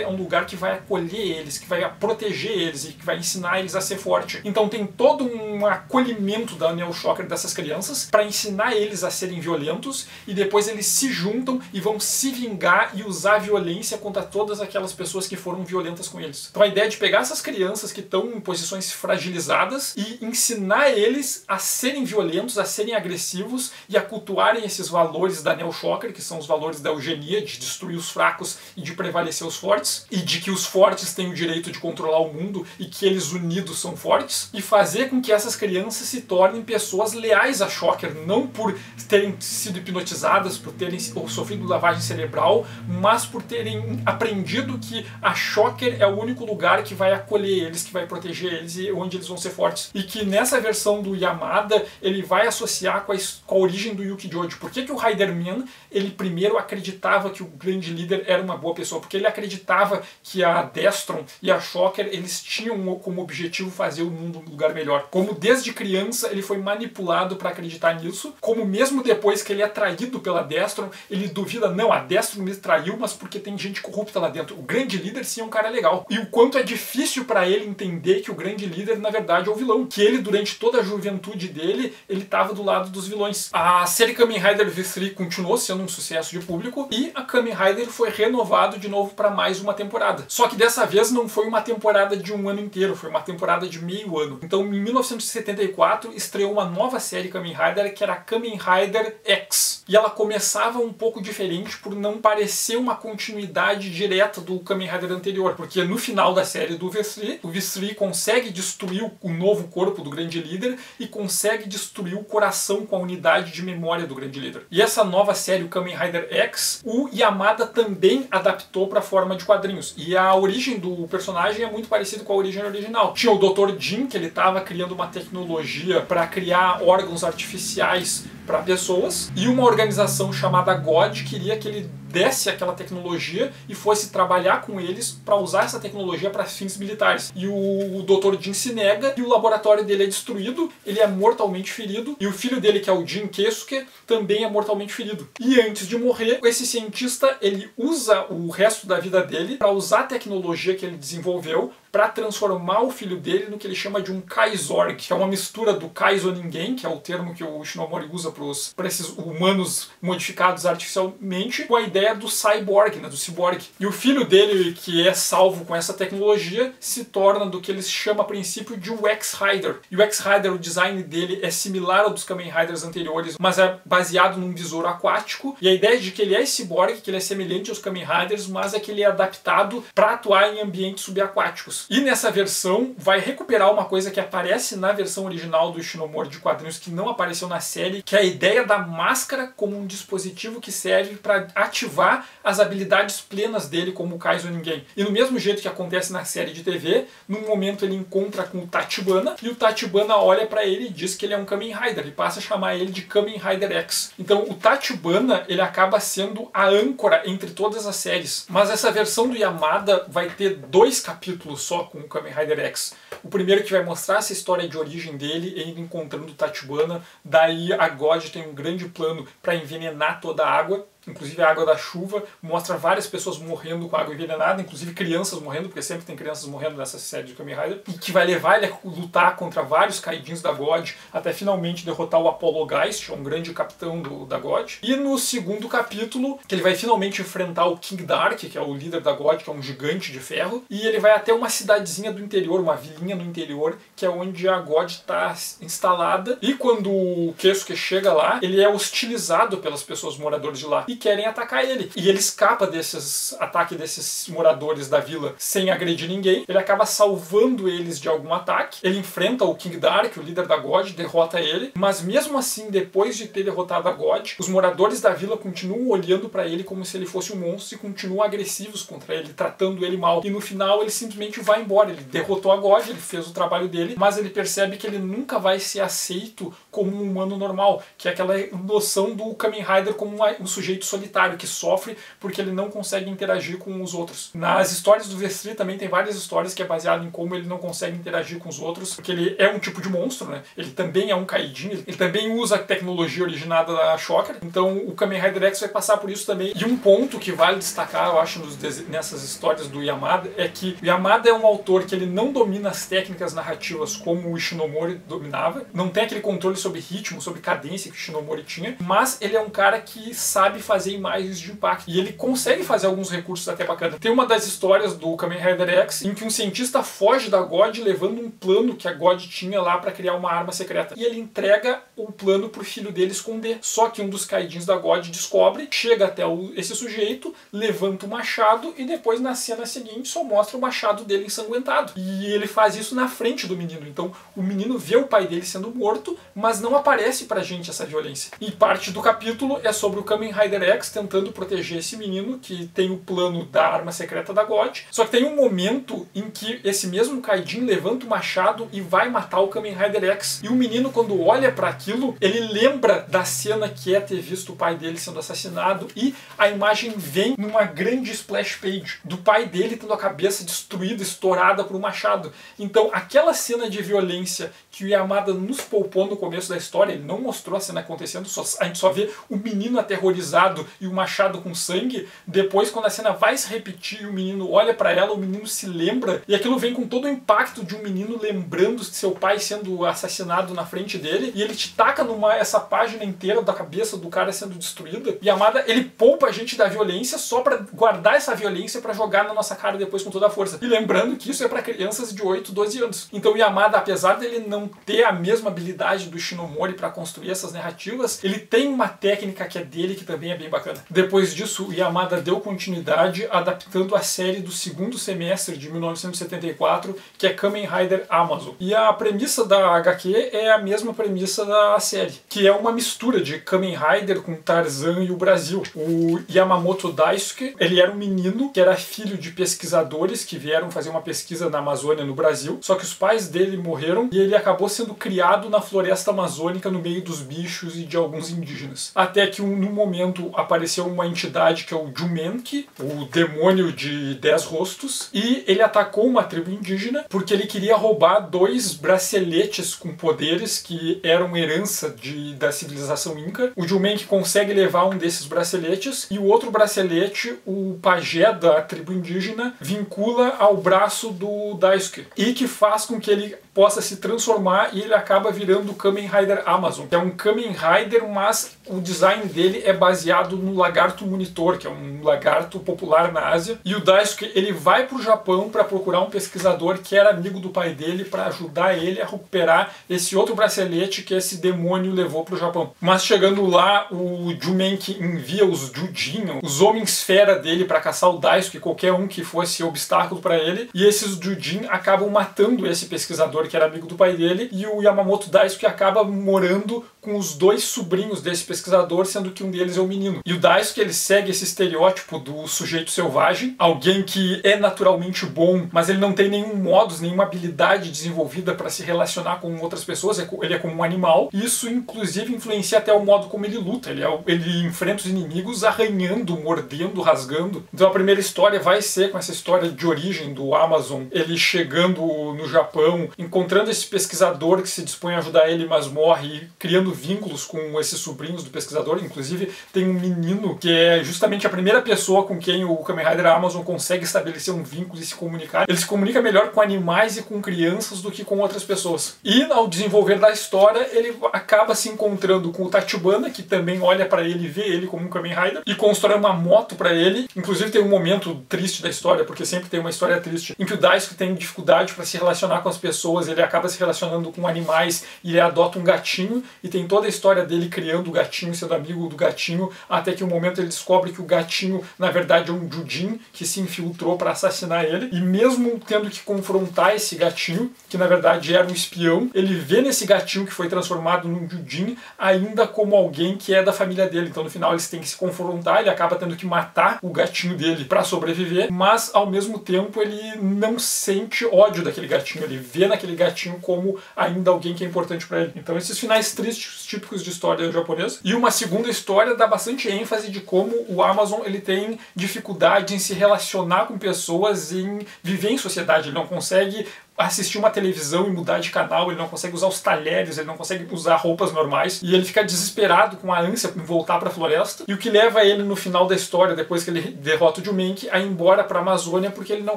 é um lugar que vai acolher eles, que vai proteger eles e que vai ensinar eles a ser forte. Então tem todo um acolhimento da Neo Shocker dessas crianças para ensinar eles a serem violentos, e depois eles se juntam e vão se vingar e usar a violência contra todas aquelas pessoas que foram violentas com eles. Então a ideia é de pegar essas crianças que estão em posições fragilizadas e ensinar eles a serem violentos, a serem agressivos e a cultuarem esses valores da Neo Shocker, que são os valores da eugenia, de destruir os fracos e de prevalecer os fortes, e de que os fortes têm o direito de controlar o mundo e que eles unidos são fortes, e fazer com que essas crianças se tornem pessoas leais a Shocker, não por terem sido hipnotizadas, por terem sofrido lavagem cerebral, mas por terem aprendido que a Shocker é o único lugar que vai acolher eles, que vai proteger eles e onde eles vão ser fortes. E que nessa versão do Yamada ele vai associar com a origem do Yuki Joji. Por que o Riderman ele primeiro acreditava que o grande líder era uma boa pessoa? Porque ele acreditava que a Destron e a Shocker eles tinham como objetivo fazer o mundo um lugar melhor. Como desde criança ele foi manipulado para acreditar nisso, como mesmo depois que ele é traído pela Destron, ele duvida, não, a Destron me traiu, mas porque tem gente corrupta lá dentro. O grande líder sim é um cara legal. E o quanto é difícil para ele entender que o grande líder, na verdade, é o vilão. Que ele, durante toda a juventude dele, ele estava do lado dos vilões. A série Kamen Rider V3 continuou sendo um sucesso de público e a Kamen Rider foi renovado de novo para mais uma temporada. Só que dessa vez não foi uma temporada de um ano inteiro, foi uma temporada de meio ano. Então, em 1974, estreou uma nova série Kamen Rider, que era a Kamen Rider X. E ela começava um pouco diferente por não parecer uma continuidade direta do Kamen Rider anterior, porque no final da série do V3, o V3 consegue destruir o novo corpo do grande líder e consegue destruir o coração com a unidade de memória do grande líder. E essa nova série, o Kamen Rider X, o Yamada também adaptou para a forma de quadrinhos. E a origem do personagem é muito parecida com a origem original. Tinha o Dr. Jin, que ele estava criando uma tecnologia para criar órgãos artificiais para pessoas, e uma organização chamada God queria que ele desse aquela tecnologia e fosse trabalhar com eles para usar essa tecnologia para fins militares. E o Dr. Jin se nega e o laboratório dele é destruído, ele é mortalmente ferido, e o filho dele, que é o Jin Keisuke, também é mortalmente ferido. E antes de morrer, esse cientista, ele usa o resto da vida dele para usar a tecnologia que ele desenvolveu para transformar o filho dele no que ele chama de um Kaizorg, que é uma mistura do Kaizo Ninguém, que é o termo que o Ishinomori usa para esses humanos modificados artificialmente, com a ideia do cyborg, né, do cyborg. E o filho dele, que é salvo com essa tecnologia, se torna do que eles chamam a princípio de um X-Rider. E o X-Rider, o design dele é similar ao dos Kamen Riders anteriores, mas é baseado num besouro aquático. E a ideia de que ele é cyborg, que ele é semelhante aos Kamen Riders, mas é que ele é adaptado para atuar em ambientes subaquáticos. E nessa versão vai recuperar uma coisa que aparece na versão original do Ishinomori de quadrinhos, que não apareceu na série, que é a ideia da máscara como um dispositivo que serve para ativar as habilidades plenas dele como o Kaizo Ninguém. E no mesmo jeito que acontece na série de TV, num momento ele encontra com o Tachibana, e o Tachibana olha para ele e diz que ele é um Kamen Rider, e passa a chamar ele de Kamen Rider X. Então o Tachibana, ele acaba sendo a âncora entre todas as séries. Mas essa versão do Yamada vai ter 2 capítulos só com o Kamen Rider X. O primeiro que vai mostrar essa história de origem dele, ele encontrando o Tachibana, daí a God tem um grande plano para envenenar toda a água, inclusive a água da chuva, mostra várias pessoas morrendo com água envenenada, inclusive crianças morrendo, porque sempre tem crianças morrendo nessa série de Kamen Rider, e que vai levar ele a lutar contra vários Kaijins da God, até finalmente derrotar o Apollo Geist, um grande capitão da God. E no segundo capítulo, que ele vai finalmente enfrentar o King Dark, que é o líder da God, que é um gigante de ferro, e ele vai até uma cidadezinha do interior, uma vilinha no interior, que é onde a God está instalada, e quando o Keisuke chega lá, ele é hostilizado pelas pessoas moradores de lá, e querem atacar ele. E ele escapa desses ataques desses moradores da vila sem agredir ninguém. Ele acaba salvando eles de algum ataque. Ele enfrenta o King Dark, o líder da God, derrota ele. Mas mesmo assim, depois de ter derrotado a God, os moradores da vila continuam olhando para ele como se ele fosse um monstro e continuam agressivos contra ele, tratando ele mal. E no final ele simplesmente vai embora. Ele derrotou a God, ele fez o trabalho dele, mas ele percebe que ele nunca vai ser aceito como um humano normal, que é aquela noção do Kamen Rider como um sujeito solitário, que sofre porque ele não consegue interagir com os outros. Nas histórias do V3 também tem várias histórias que é baseado em como ele não consegue interagir com os outros, porque ele é um tipo de monstro, né? Ele também é um Kaijin, ele também usa a tecnologia originada da Shocker, então o Kamen Rider X vai passar por isso também. E um ponto que vale destacar, eu acho, nessas histórias do Yamada, é que o Yamada é um autor que ele não domina as técnicas narrativas como o Ishinomori dominava, não tem aquele controle sobre ritmo, sobre cadência que o Ishinomori tinha, mas ele é um cara que sabe fazer imagens de impacto. E ele consegue fazer alguns recursos até bacanas. Tem uma das histórias do Kamen Rider X em que um cientista foge da God levando um plano que a God tinha lá para criar uma arma secreta. E ele entrega o plano pro filho dele esconder. Só que um dos Kaijins da God descobre, chega até esse sujeito, levanta o machado e depois na cena seguinte só mostra o machado dele ensanguentado. E ele faz isso na frente do menino. Então o menino vê o pai dele sendo morto, mas não aparece pra gente essa violência. E parte do capítulo é sobre o Kamen Rider Rider X tentando proteger esse menino que tem o plano da arma secreta da God. Só que tem um momento em que esse mesmo Kaijin levanta o machado e vai matar o Kamen Rider X. E o menino, quando olha para aquilo, ele lembra da cena que é ter visto o pai dele sendo assassinado, e a imagem vem numa grande splash page do pai dele tendo a cabeça destruída, estourada por um machado. Então aquela cena de violência que o Yamada nos poupou no começo da história, ele não mostrou a cena acontecendo, a gente só vê o menino aterrorizado e o machado com sangue. Depois, quando a cena vai se repetir e o menino olha para ela, o menino se lembra, e aquilo vem com todo o impacto de um menino lembrando de seu pai sendo assassinado na frente dele, e ele te taca essa página inteira da cabeça do cara sendo destruída. E Yamada, ele poupa a gente da violência só para guardar essa violência para jogar na nossa cara depois com toda a força. E lembrando que isso é para crianças de 8, 12 anos. Então Yamada, apesar dele não ter a mesma habilidade do Shinomori para construir essas narrativas, ele tem uma técnica que é dele, que também é bem bacana. Depois disso, o Yamada deu continuidade adaptando a série do segundo semestre de 1974, que é Kamen Rider Amazon. E a premissa da HQ é a mesma premissa da série, que é uma mistura de Kamen Rider com Tarzan e o Brasil. O Yamamoto Daisuke, ele era um menino que era filho de pesquisadores que vieram fazer uma pesquisa na Amazônia, no Brasil, só que os pais dele morreram e ele acabou sendo criado na floresta amazônica no meio dos bichos e de alguns indígenas. Até que no momento apareceu uma entidade que é o Jumenki, o demônio de 10 rostos, e ele atacou uma tribo indígena porque ele queria roubar 2 braceletes com poderes que eram herança da civilização Inca. O Jumenki consegue levar um desses braceletes e o outro bracelete, o pajé da tribo indígena, vincula ao braço do Daisuke, e que faz com que ele possa se transformar, e ele acaba virando o Kamen Rider Amazon, que é um Kamen Rider, mas o design dele é baseado no lagarto monitor, que é um lagarto popular na Ásia. E o Daisuke, ele vai para o Japão para procurar um pesquisador que era amigo do pai dele para ajudar ele a recuperar esse outro bracelete que esse demônio levou para o Japão. Mas chegando lá, o Jumenki envia os Jujin, os homens-fera dele, para caçar o Daisuke, qualquer um que fosse obstáculo para ele, e esses Jujin acabam matando esse pesquisador que era amigo do pai dele, e o Yamamoto Daisuke acaba morando com os 2 sobrinhos desse pesquisador, sendo que um deles é o menino. E o Daisuke, ele segue esse estereótipo do sujeito selvagem, alguém que é naturalmente bom, mas ele não tem nenhum modus, nenhuma habilidade desenvolvida para se relacionar com outras pessoas, ele é como um animal. Isso inclusive influencia até o modo como ele luta, ele enfrenta os inimigos arranhando, mordendo, rasgando. Então a primeira história vai ser com essa história de origem do Amazon, ele chegando no Japão, encontrando esse pesquisador que se dispõe a ajudar ele, mas morre, e criando vínculos com esses sobrinhos do pesquisador. Inclusive tem um menino que é justamente a primeira pessoa com quem o Kamen Rider Amazon consegue estabelecer um vínculo e se comunicar. Ele se comunica melhor com animais e com crianças do que com outras pessoas. E ao desenvolver da história, ele acaba se encontrando com o Tachibana, que também olha para ele e vê ele como um Kamen Rider, e constrói uma moto para ele. Inclusive tem um momento triste da história, porque sempre tem uma história triste, em que o Daisuke tem dificuldade para se relacionar com as pessoas, ele acaba se relacionando com animais e ele adota um gatinho, e tem toda a história dele criando o gatinho, sendo amigo do gatinho, até que um momento ele descobre que o gatinho na verdade é um Jujin que se infiltrou para assassinar ele, e mesmo tendo que confrontar esse gatinho, que na verdade era um espião, ele vê nesse gatinho que foi transformado num Jujin ainda como alguém que é da família dele. Então no final eles têm que se confrontar, ele acaba tendo que matar o gatinho dele para sobreviver, mas ao mesmo tempo ele não sente ódio daquele gatinho, ele vê naquele gatinho como ainda alguém que é importante para ele. Então esses finais tristes típicos de história japonesa. E uma segunda história dá bastante ênfase de como o Amazon ele tem dificuldade em se relacionar com pessoas, em viver em sociedade, ele não consegue assistir uma televisão e mudar de canal, ele não consegue usar os talheres, ele não consegue usar roupas normais, e ele fica desesperado com a ânsia em voltar para a floresta, e o que leva ele no final da história, depois que ele derrota o Jumenki, a ir embora para a Amazônia, porque ele não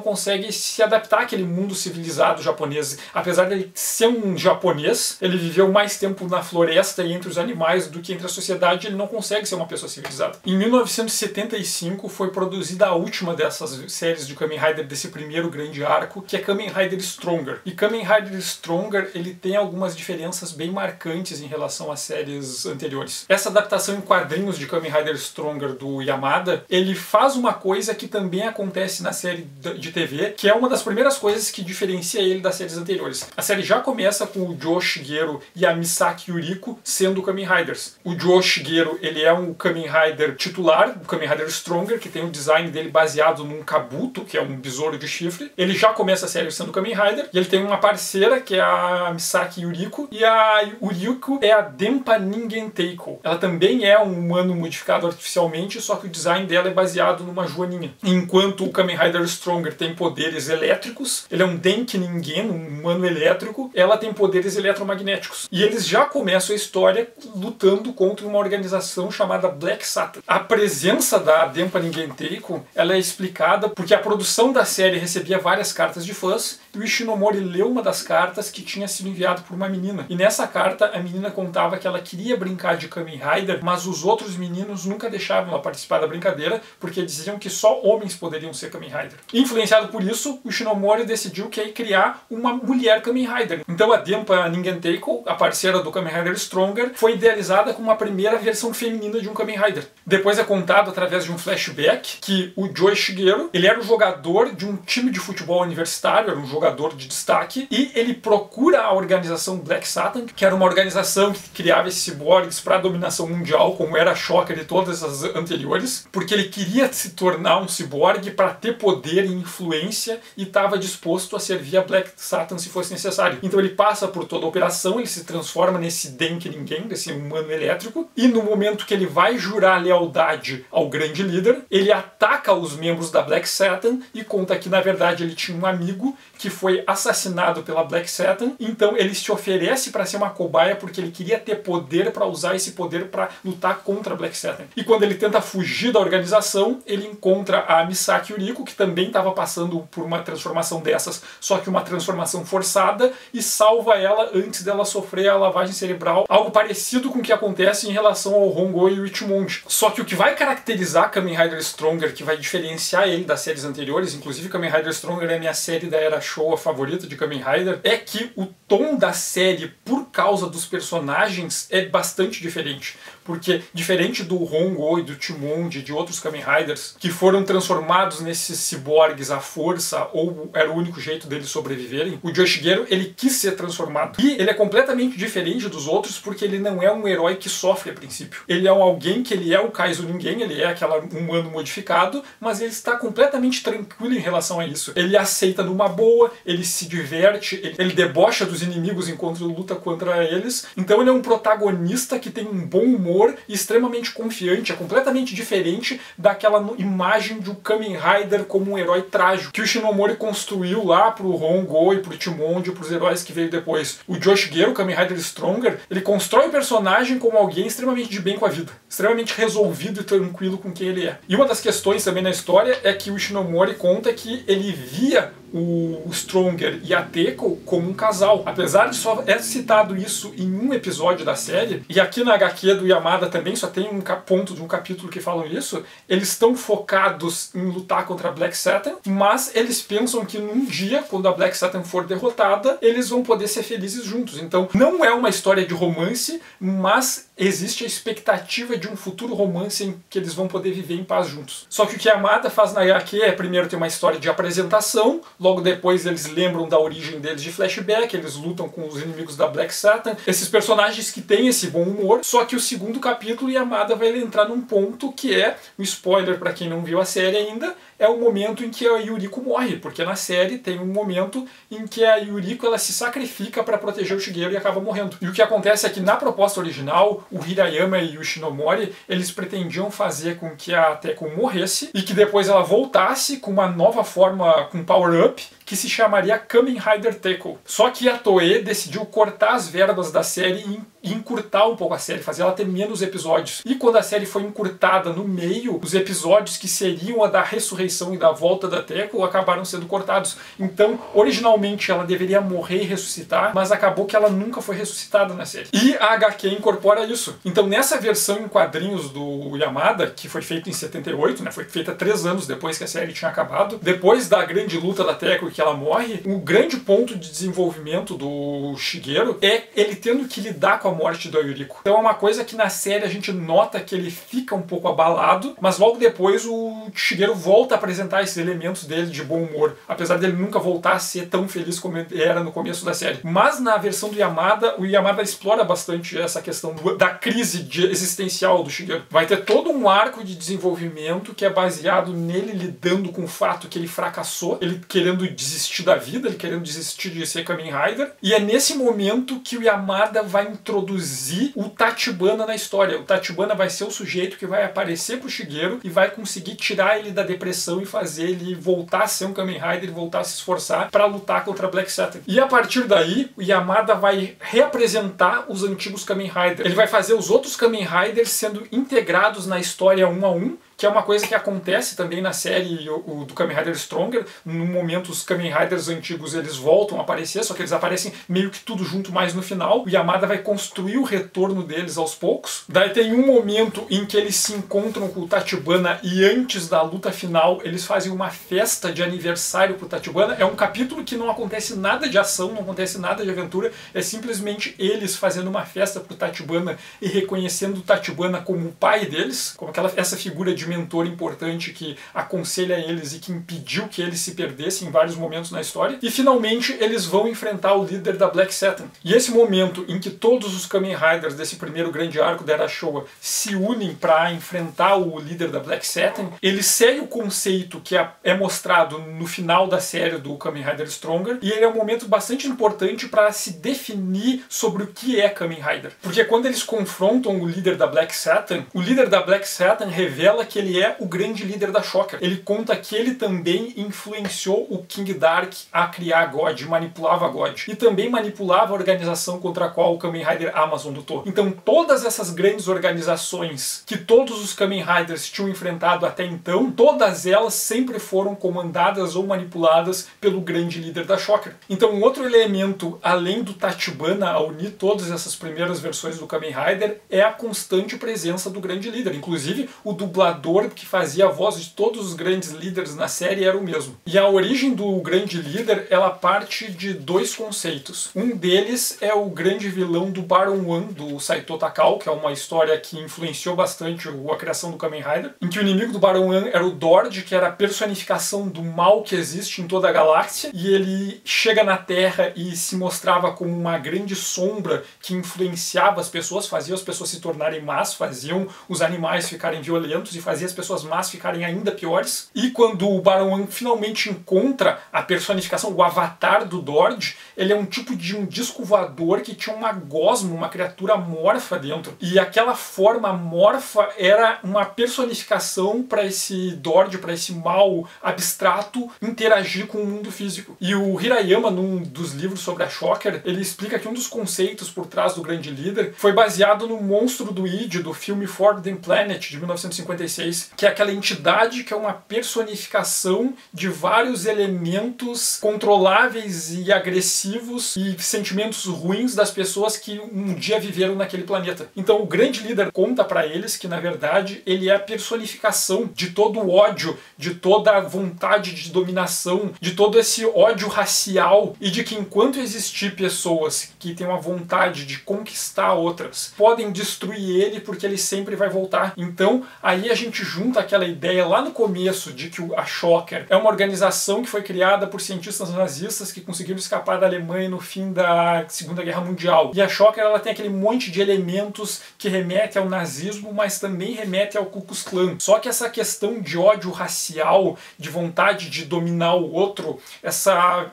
consegue se adaptar àquele mundo civilizado japonês. Apesar de ele ser um japonês, ele viveu mais tempo na floresta e entre os animais do que entre a sociedade, ele não consegue ser uma pessoa civilizada. Em 1975 foi produzida a última dessas séries de Kamen Rider, desse primeiro grande arco, que é Kamen Rider Struck, Stronger. E Kamen Rider Stronger, ele tem algumas diferenças bem marcantes em relação às séries anteriores. Essa adaptação em quadrinhos de Kamen Rider Stronger do Yamada, ele faz uma coisa que também acontece na série de TV, que é uma das primeiras coisas que diferencia ele das séries anteriores. A série já começa com o Joe Shigeru e a Misaki Yuriko sendo Kamen Riders. O Joe Shigeru, ele é um Kamen Rider titular, o Kamen Rider Stronger, que tem o design dele baseado num kabuto, que é um besouro de chifre. Ele já começa a série sendo Kamen Rider, e ele tem uma parceira, que é a Misaki Yuriko, e a Yuriko é a Denpa Ningen Teiko. Ela também é um humano modificado artificialmente, só que o design dela é baseado numa joaninha. Enquanto o Kamen Rider Stronger tem poderes elétricos, ele é um Denki Ningen, um humano elétrico, ela tem poderes eletromagnéticos. E eles já começam a história lutando contra uma organização chamada Black Satan. A presença da Denpa Ningen Teiko, ela é explicada porque a produção da série recebia várias cartas de fãs, e o Ishinomori leu uma das cartas que tinha sido enviado por uma menina. E nessa carta, a menina contava que ela queria brincar de Kamen Rider, mas os outros meninos nunca deixavam ela participar da brincadeira, porque diziam que só homens poderiam ser Kamen Rider. Influenciado por isso, o Ishinomori decidiu que ia criar uma mulher Kamen Rider. Então a Denpa Ningen Teiko, a parceira do Kamen Rider Stronger, foi idealizada como a primeira versão feminina de um Kamen Rider. Depois é contado através de um flashback que o Joe Shigeru, ele era o jogador de um time de futebol universitário, era um jogador de destaque, e ele procura a organização Black Satan, que era uma organização que criava esses ciborgues para a dominação mundial, como era a Shocker e todas as anteriores, porque ele queria se tornar um ciborgue para ter poder e influência, e estava disposto a servir a Black Satan se fosse necessário. Então ele passa por toda a operação, ele se transforma nesse Denki Ningen, desse humano elétrico, e no momento que ele vai jurar lealdade ao grande líder, ele ataca os membros da Black Satan e conta que na verdade ele tinha um amigo que foi assassinado pela Black Satan, então ele se oferece para ser uma cobaia porque ele queria ter poder para usar esse poder para lutar contra a Black Satan. E quando ele tenta fugir da organização, ele encontra a Misaki Yuriko, que também estava passando por uma transformação dessas, só que uma transformação forçada, e salva ela antes dela sofrer a lavagem cerebral, algo parecido com o que acontece em relação ao Hongo e o Ichimonji. Só que o que vai caracterizar Kamen Rider Stronger, que vai diferenciar ele das séries anteriores, inclusive Kamen Rider Stronger é a minha série da Era Showa favorita de Kamen Rider, é que o tom da série, por causa dos personagens, é bastante diferente. Porque, diferente do Hongo e do Ichimonji e de outros Kamen Riders, que foram transformados nesses ciborgues à força, ou era o único jeito deles sobreviverem, o Joe Shigeru, ele quis ser transformado. E ele é completamente diferente dos outros, porque ele não é um herói que sofre a princípio. Ele é alguém que ele é o Kaizo Ningen, ele é aquele humano modificado, mas ele está completamente tranquilo em relação a isso. Ele aceita numa boa, ele se diverte, ele debocha dos inimigos enquanto luta contra eles. Então ele é um protagonista que tem um bom humor e extremamente confiante, é completamente diferente daquela imagem de um Kamen Rider como um herói trágico que o Ishinomori construiu lá pro Hongo e pro Ichimonji e pros heróis que veio depois. O Joe Shigeru, Kamen Rider Stronger, ele constrói o personagem como alguém extremamente de bem com a vida, extremamente resolvido e tranquilo com quem ele é. E uma das questões também na história é que o Ishinomori conta que ele via o Stronger e a Teiko como um casal. Apesar de só é citado isso em um episódio da série, e aqui na HQ do Yamada também só tem um ponto de um capítulo que falam isso, eles estão focados em lutar contra a Black Satan, mas eles pensam que num dia, quando a Black Satan for derrotada, eles vão poder ser felizes juntos. Então não é uma história de romance, mas existe a expectativa de um futuro romance em que eles vão poder viver em paz juntos. Só que o que a Yamada faz na HQ é primeiro ter uma história de apresentação, logo depois eles lembram da origem deles de flashback, eles lutam com os inimigos da Black Satan, esses personagens que têm esse bom humor, só que o segundo capítulo Yamada vai entrar num ponto que é, um spoiler para quem não viu a série ainda, é o momento em que a Yuriko morre, porque na série tem um momento em que a Yuriko ela se sacrifica para proteger o Shigeru e acaba morrendo. E o que acontece é que na proposta original, o Hirayama e o Ishinomori, eles pretendiam fazer com que a Teiko morresse e que depois ela voltasse com uma nova forma, com power-up, que se chamaria Kamen Rider Teiko. Só que a Toei decidiu cortar as verbas da série e encurtar um pouco a série, fazer ela ter menos episódios. E quando a série foi encurtada no meio, os episódios que seriam a da ressurreição ressurreição e da volta da Teko acabaram sendo cortados. Então, originalmente ela deveria morrer e ressuscitar, mas acabou que ela nunca foi ressuscitada na série. E a HQ incorpora isso. Então, nessa versão em quadrinhos do Yamada, que foi feita em 78, né, foi feita 3 anos depois que a série tinha acabado, depois da grande luta da Teko e que ela morre, o grande ponto de desenvolvimento do Shigeru é ele tendo que lidar com a morte do Yuriko. Então é uma coisa que na série a gente nota que ele fica um pouco abalado, mas logo depois o Shigeru volta a apresentar esses elementos dele de bom humor, apesar dele nunca voltar a ser tão feliz como ele era no começo da série. Mas na versão do Yamada, o Yamada explora bastante essa questão da crise existencial do Shigeru. Vai ter todo um arco de desenvolvimento que é baseado nele lidando com o fato que ele fracassou, ele querendo desistir da vida, ele querendo desistir de ser Kamen Rider, e é nesse momento que o Yamada vai introduzir o Tachibana na história. O Tachibana vai ser o sujeito que vai aparecer pro Shigeru e vai conseguir tirar ele da depressão e fazer ele voltar a ser um Kamen Rider e voltar a se esforçar para lutar contra Black Saturn. E a partir daí, o Yamada vai reapresentar os antigos Kamen Rider. Ele vai fazer os outros Kamen Riders sendo integrados na história um a um, que é uma coisa que acontece também na série do Kamen Rider Stronger. No momento, os Kamen Riders antigos eles voltam a aparecer, só que eles aparecem meio que tudo junto mais no final. O Yamada vai construir o retorno deles aos poucos. Daí tem um momento em que eles se encontram com o Tachibana e antes da luta final eles fazem uma festa de aniversário pro Tachibana. É um capítulo que não acontece nada de ação, não acontece nada de aventura, é simplesmente eles fazendo uma festa pro Tachibana e reconhecendo o Tachibana como o pai deles, como essa figura de mentor importante que aconselha eles e que impediu que eles se perdessem em vários momentos na história. E finalmente eles vão enfrentar o líder da Black Saturn. E esse momento em que todos os Kamen Riders desse primeiro grande arco da Era Showa se unem para enfrentar o líder da Black Saturn, ele segue o conceito que é mostrado no final da série do Kamen Rider Stronger, e ele é um momento bastante importante para se definir sobre o que é Kamen Rider. Porque quando eles confrontam o líder da Black Saturn, o líder da Black Saturn revela que ele é o grande líder da Shocker. Ele conta que ele também influenciou o King Dark a criar a God, manipulava a God. E também manipulava a organização contra a qual o Kamen Rider Amazon lutou. Então todas essas grandes organizações que todos os Kamen Riders tinham enfrentado até então, todas elas sempre foram comandadas ou manipuladas pelo grande líder da Shocker. Então um outro elemento, além do Tachibana, a unir todas essas primeiras versões do Kamen Rider, é a constante presença do grande líder. Inclusive o dublador que fazia a voz de todos os grandes líderes na série era o mesmo. E a origem do grande líder, ela parte de 2 conceitos. Um deles é o grande vilão do Baron One, do Saito Takao, que é uma história que influenciou bastante a criação do Kamen Rider, em que o inimigo do Baron One era o Dord, que era a personificação do mal que existe em toda a galáxia, e ele chega na Terra e se mostrava como uma grande sombra que influenciava as pessoas, fazia as pessoas se tornarem más, faziam os animais ficarem violentos e fazia as pessoas más ficarem ainda piores. E quando o Baron One finalmente encontra a personificação, o avatar do Dord, ele é um tipo de um disco voador que tinha uma gosma, uma criatura morfa dentro. E aquela forma morfa era uma personificação para esse Dord, para esse mal abstrato, interagir com o mundo físico. E o Hirayama, num dos livros sobre a Shocker, ele explica que um dos conceitos por trás do grande líder foi baseado no monstro do id, do filme Forbidden Planet, de 1956, que é aquela entidade que é uma personificação de vários elementos controláveis e agressivos e sentimentos ruins das pessoas que um dia viveram naquele planeta. Então o grande líder conta para eles que na verdade ele é a personificação de todo o ódio, de toda a vontade de dominação, de todo esse ódio racial, e de que enquanto existir pessoas que têm uma vontade de conquistar outras, podem destruir ele porque ele sempre vai voltar. Então aí a gente junta aquela ideia lá no começo de que a Shocker é uma organização que foi criada por cientistas nazistas que conseguiram escapar da Alemanha no fim da Segunda Guerra Mundial. E a Shocker ela tem aquele monte de elementos que remete ao nazismo, mas também remete ao Ku Klux Klan. Só que essa questão de ódio racial, de vontade de dominar o outro,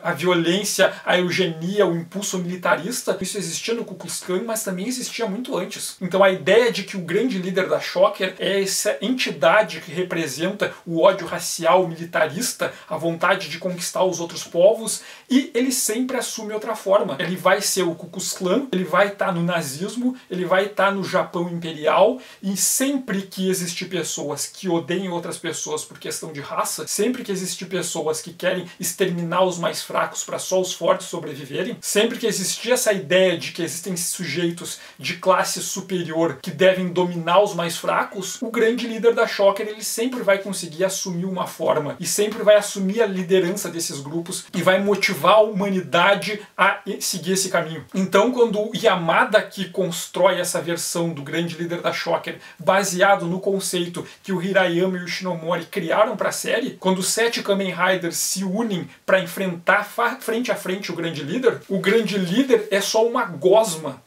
a violência, a eugenia, o impulso militarista, isso existia no Ku Klux Klan, mas também existia muito antes. Então a ideia de que o grande líder da Shocker é essa entidade entidade que representa o ódio racial militarista, a vontade de conquistar os outros povos, e ele sempre assume outra forma. Ele vai ser o Ku Klux Klan, ele vai estar no nazismo, ele vai estar no Japão imperial, e sempre que existir pessoas que odeiem outras pessoas por questão de raça, sempre que existir pessoas que querem exterminar os mais fracos para só os fortes sobreviverem, sempre que existir essa ideia de que existem sujeitos de classe superior que devem dominar os mais fracos, o grande líder da Shocker ele sempre vai conseguir assumir uma forma e sempre vai assumir a liderança desses grupos e vai motivar a humanidade a seguir esse caminho. Então, quando o Yamada que constrói essa versão do grande líder da Shocker, baseado no conceito que o Hirayama e o Shinomori criaram para a série, quando os 7 Kamen Riders se unem para enfrentar frente a frente o grande líder é só uma gosma,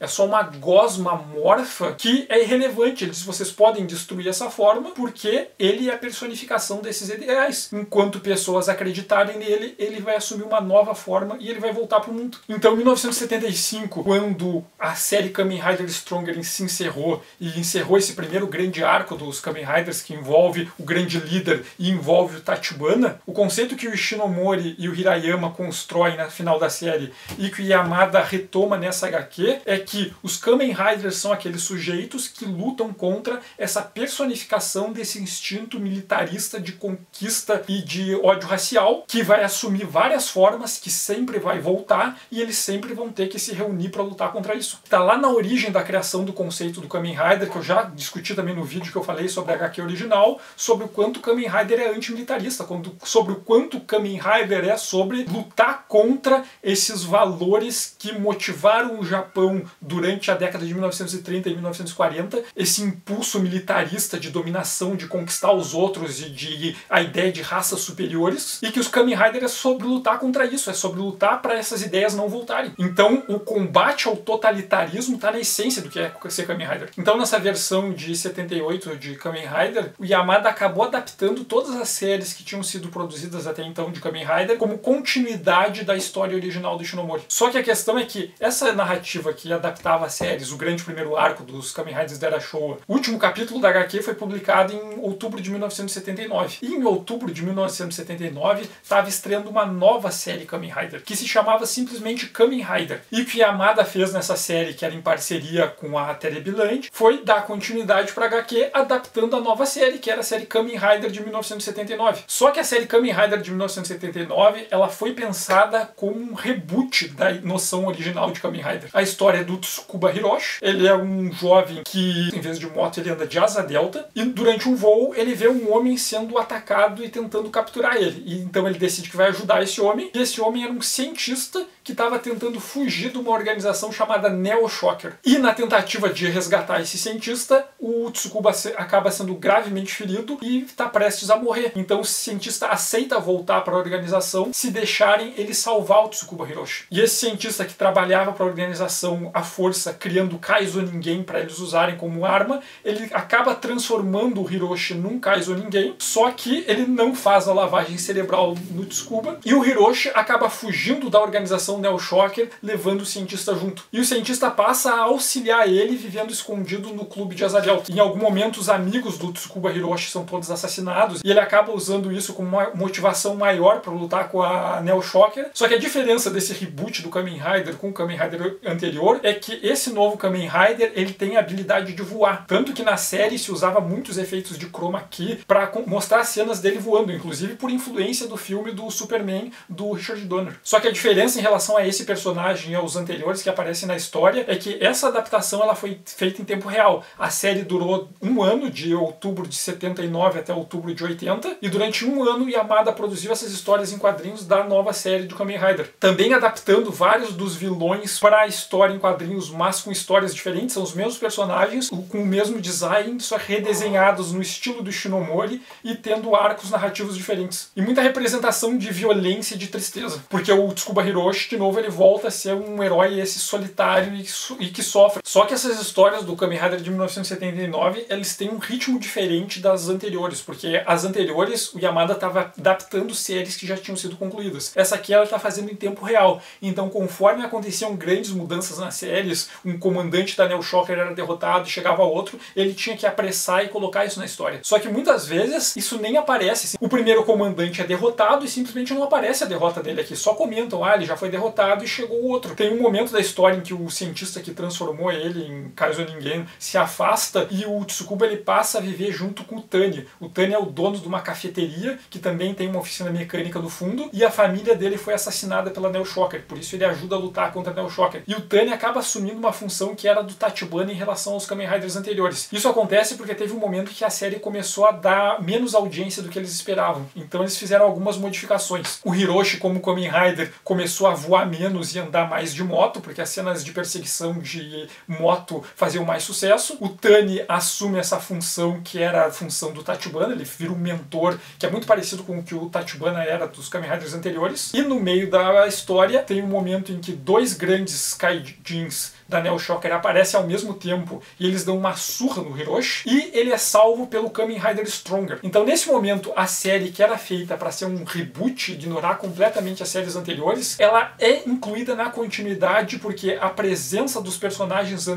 morfa que é irrelevante. Eles, vocês podem destruir essa forma porque ele é a personificação desses ideais. Enquanto pessoas acreditarem nele, ele vai assumir uma nova forma e ele vai voltar para o mundo. Então, em 1975, quando a série Kamen Rider Stronger se encerrou e encerrou esse primeiro grande arco dos Kamen Riders que envolve o grande líder e envolve o Tachibana, o conceito que o Ishinomori e o Hirayama constroem no final da série e que o Yamada retoma nessa HQ é que os Kamen Riders são aqueles sujeitos que lutam contra essa personificação desse instinto militarista de conquista e de ódio racial, que vai assumir várias formas, que sempre vai voltar e eles sempre vão ter que se reunir para lutar contra isso. Tá lá na origem da criação do conceito do Kamen Rider, que eu já discuti também no vídeo que eu falei sobre a HQ original, sobre o quanto o Kamen Rider é antimilitarista, sobre o quanto o Kamen Rider é sobre lutar contra esses valores que motivaram o Japão durante a década de 1930 e 1940, esse impulso militarista de dominação, de conquistar os outros e de a ideia de raças superiores, e que os Kamen Rider é sobre lutar contra isso, é sobre lutar para essas ideias não voltarem. Então o combate ao totalitarismo está na essência do que é ser Kamen Rider. Então nessa versão de 78 de Kamen Rider, o Yamada acabou adaptando todas as séries que tinham sido produzidas até então de Kamen Rider como continuidade da história original do Ishinomori. Só que a questão é que essa narrativa que adaptava as séries, o grande primeiro arco dos Kamen Riders da Era Showa, o último capítulo da HQ foi publicado em outubro de 1979. E em outubro de 1979 estava estreando uma nova série Kamen Rider, que se chamava simplesmente Kamen Rider. E o que Yamada fez nessa série, que era em parceria com a Terebiland, foi dar continuidade para a HQ adaptando a nova série, que era a série Kamen Rider de 1979. Só que a série Kamen Rider de 1979, ela foi pensada como um reboot da noção original de Kamen Rider. A história é do Tsukuba Hiroshi. Ele é um jovem que, em vez de moto, ele anda de asa delta, e durante um voo ele vê um homem sendo atacado e tentando capturar ele. E então ele decide que vai ajudar esse homem, e esse homem era um cientista que estava tentando fugir de uma organização chamada Neo Shocker. E na tentativa de resgatar esse cientista, o Tsukuba acaba sendo gravemente ferido e está prestes a morrer. Então o cientista aceita voltar para a organização se deixarem ele salvar o Tsukuba Hiroshi. E esse cientista que trabalhava para a organização à força, criando Kaizo Ninguém para eles usarem como arma, ele acaba transformando o Hiroshi num Kaizo Ninguém, só que ele não faz a lavagem cerebral no Tsukuba, e o Hiroshi acaba fugindo da organização Neo Shocker, levando o cientista junto. E o cientista passa a auxiliar ele, vivendo escondido no clube de asa delta. Em algum momento, os amigos do Tsukuba Hiroshi são todos assassinados, e ele acaba usando isso como uma motivação maior para lutar com a Neo Shocker. Só que a diferença desse reboot do Kamen Rider com o Kamen Rider anterior é que esse novo Kamen Rider, ele tem a habilidade de voar. Tanto que na série se usava muitos efeitos de chroma key para mostrar cenas dele voando, inclusive por influência do filme do Superman do Richard Donner. Só que a diferença em relação a esse personagem e aos anteriores que aparecem na história é que essa adaptação ela foi feita em tempo real. A série durou um ano, de outubro de 79 até outubro de 80, e durante um ano Yamada produziu essas histórias em quadrinhos da nova série do Kamen Rider. Também adaptando vários dos vilões para a história em quadrinhos, mas com histórias diferentes, são os mesmos personagens, com o mesmo design, só redesenhados no estilo do Shinomori e tendo arcos narrativos diferentes. E muita representação de violência e de tristeza, porque o Tsukuba Hiroshi, de novo, ele volta a ser um herói esse solitário e que sofre. Só que essas histórias do Kamen Rider de 1979, eles têm um ritmo diferente das anteriores, porque as anteriores, o Yamada estava adaptando séries que já tinham sido concluídas. Essa aqui ela está fazendo em tempo real. Então, conforme aconteciam grandes mudanças nas séries, um comandante da Neo Shocker era derrotado e chegava outro, ele tinha que apressar e colocar isso na história. Só que muitas vezes isso nem aparece. O primeiro comandante é derrotado e simplesmente não aparece a derrota dele aqui. Só comentam, ele já foi derrotado e chegou o outro. Tem um momento da história em que o cientista que transformou ele em Kaizo Ningen se afasta e o Tsukuba ele passa a viver junto com o Tani. O Tani é o dono de uma cafeteria que também tem uma oficina mecânica no fundo e a família dele foi assassinada pela Neo Shocker. Por isso ele ajuda a lutar contra a Neo Shocker. E o Tani acaba assumindo uma função que era do Tachibana em relação aos Kamen Riders anteriores. Isso acontece porque teve um momento que a série começou a dar menos audiência do que eles esperavam. Então eles fizeram algumas modificações. O Hiroshi, como Kamen Rider, começou a voar menos e andar mais de moto, porque as cenas de perseguição de moto faziam mais sucesso. O Tani assume essa função que era a função do Tachibana, ele vira um mentor, que é muito parecido com o que o Tachibana era dos Kamen Riders anteriores. E no meio da história tem um momento em que dois grandes Kaijins da Neo Shocker aparecem ao mesmo tempo e eles dão uma surra no Hiroshi e ele é salvo pelo Kamen Rider Stronger. Então nesse momento a série que era feita para ser um reboot, ignorar completamente as séries anteriores, ela é incluída na continuidade porque a presença dos personagens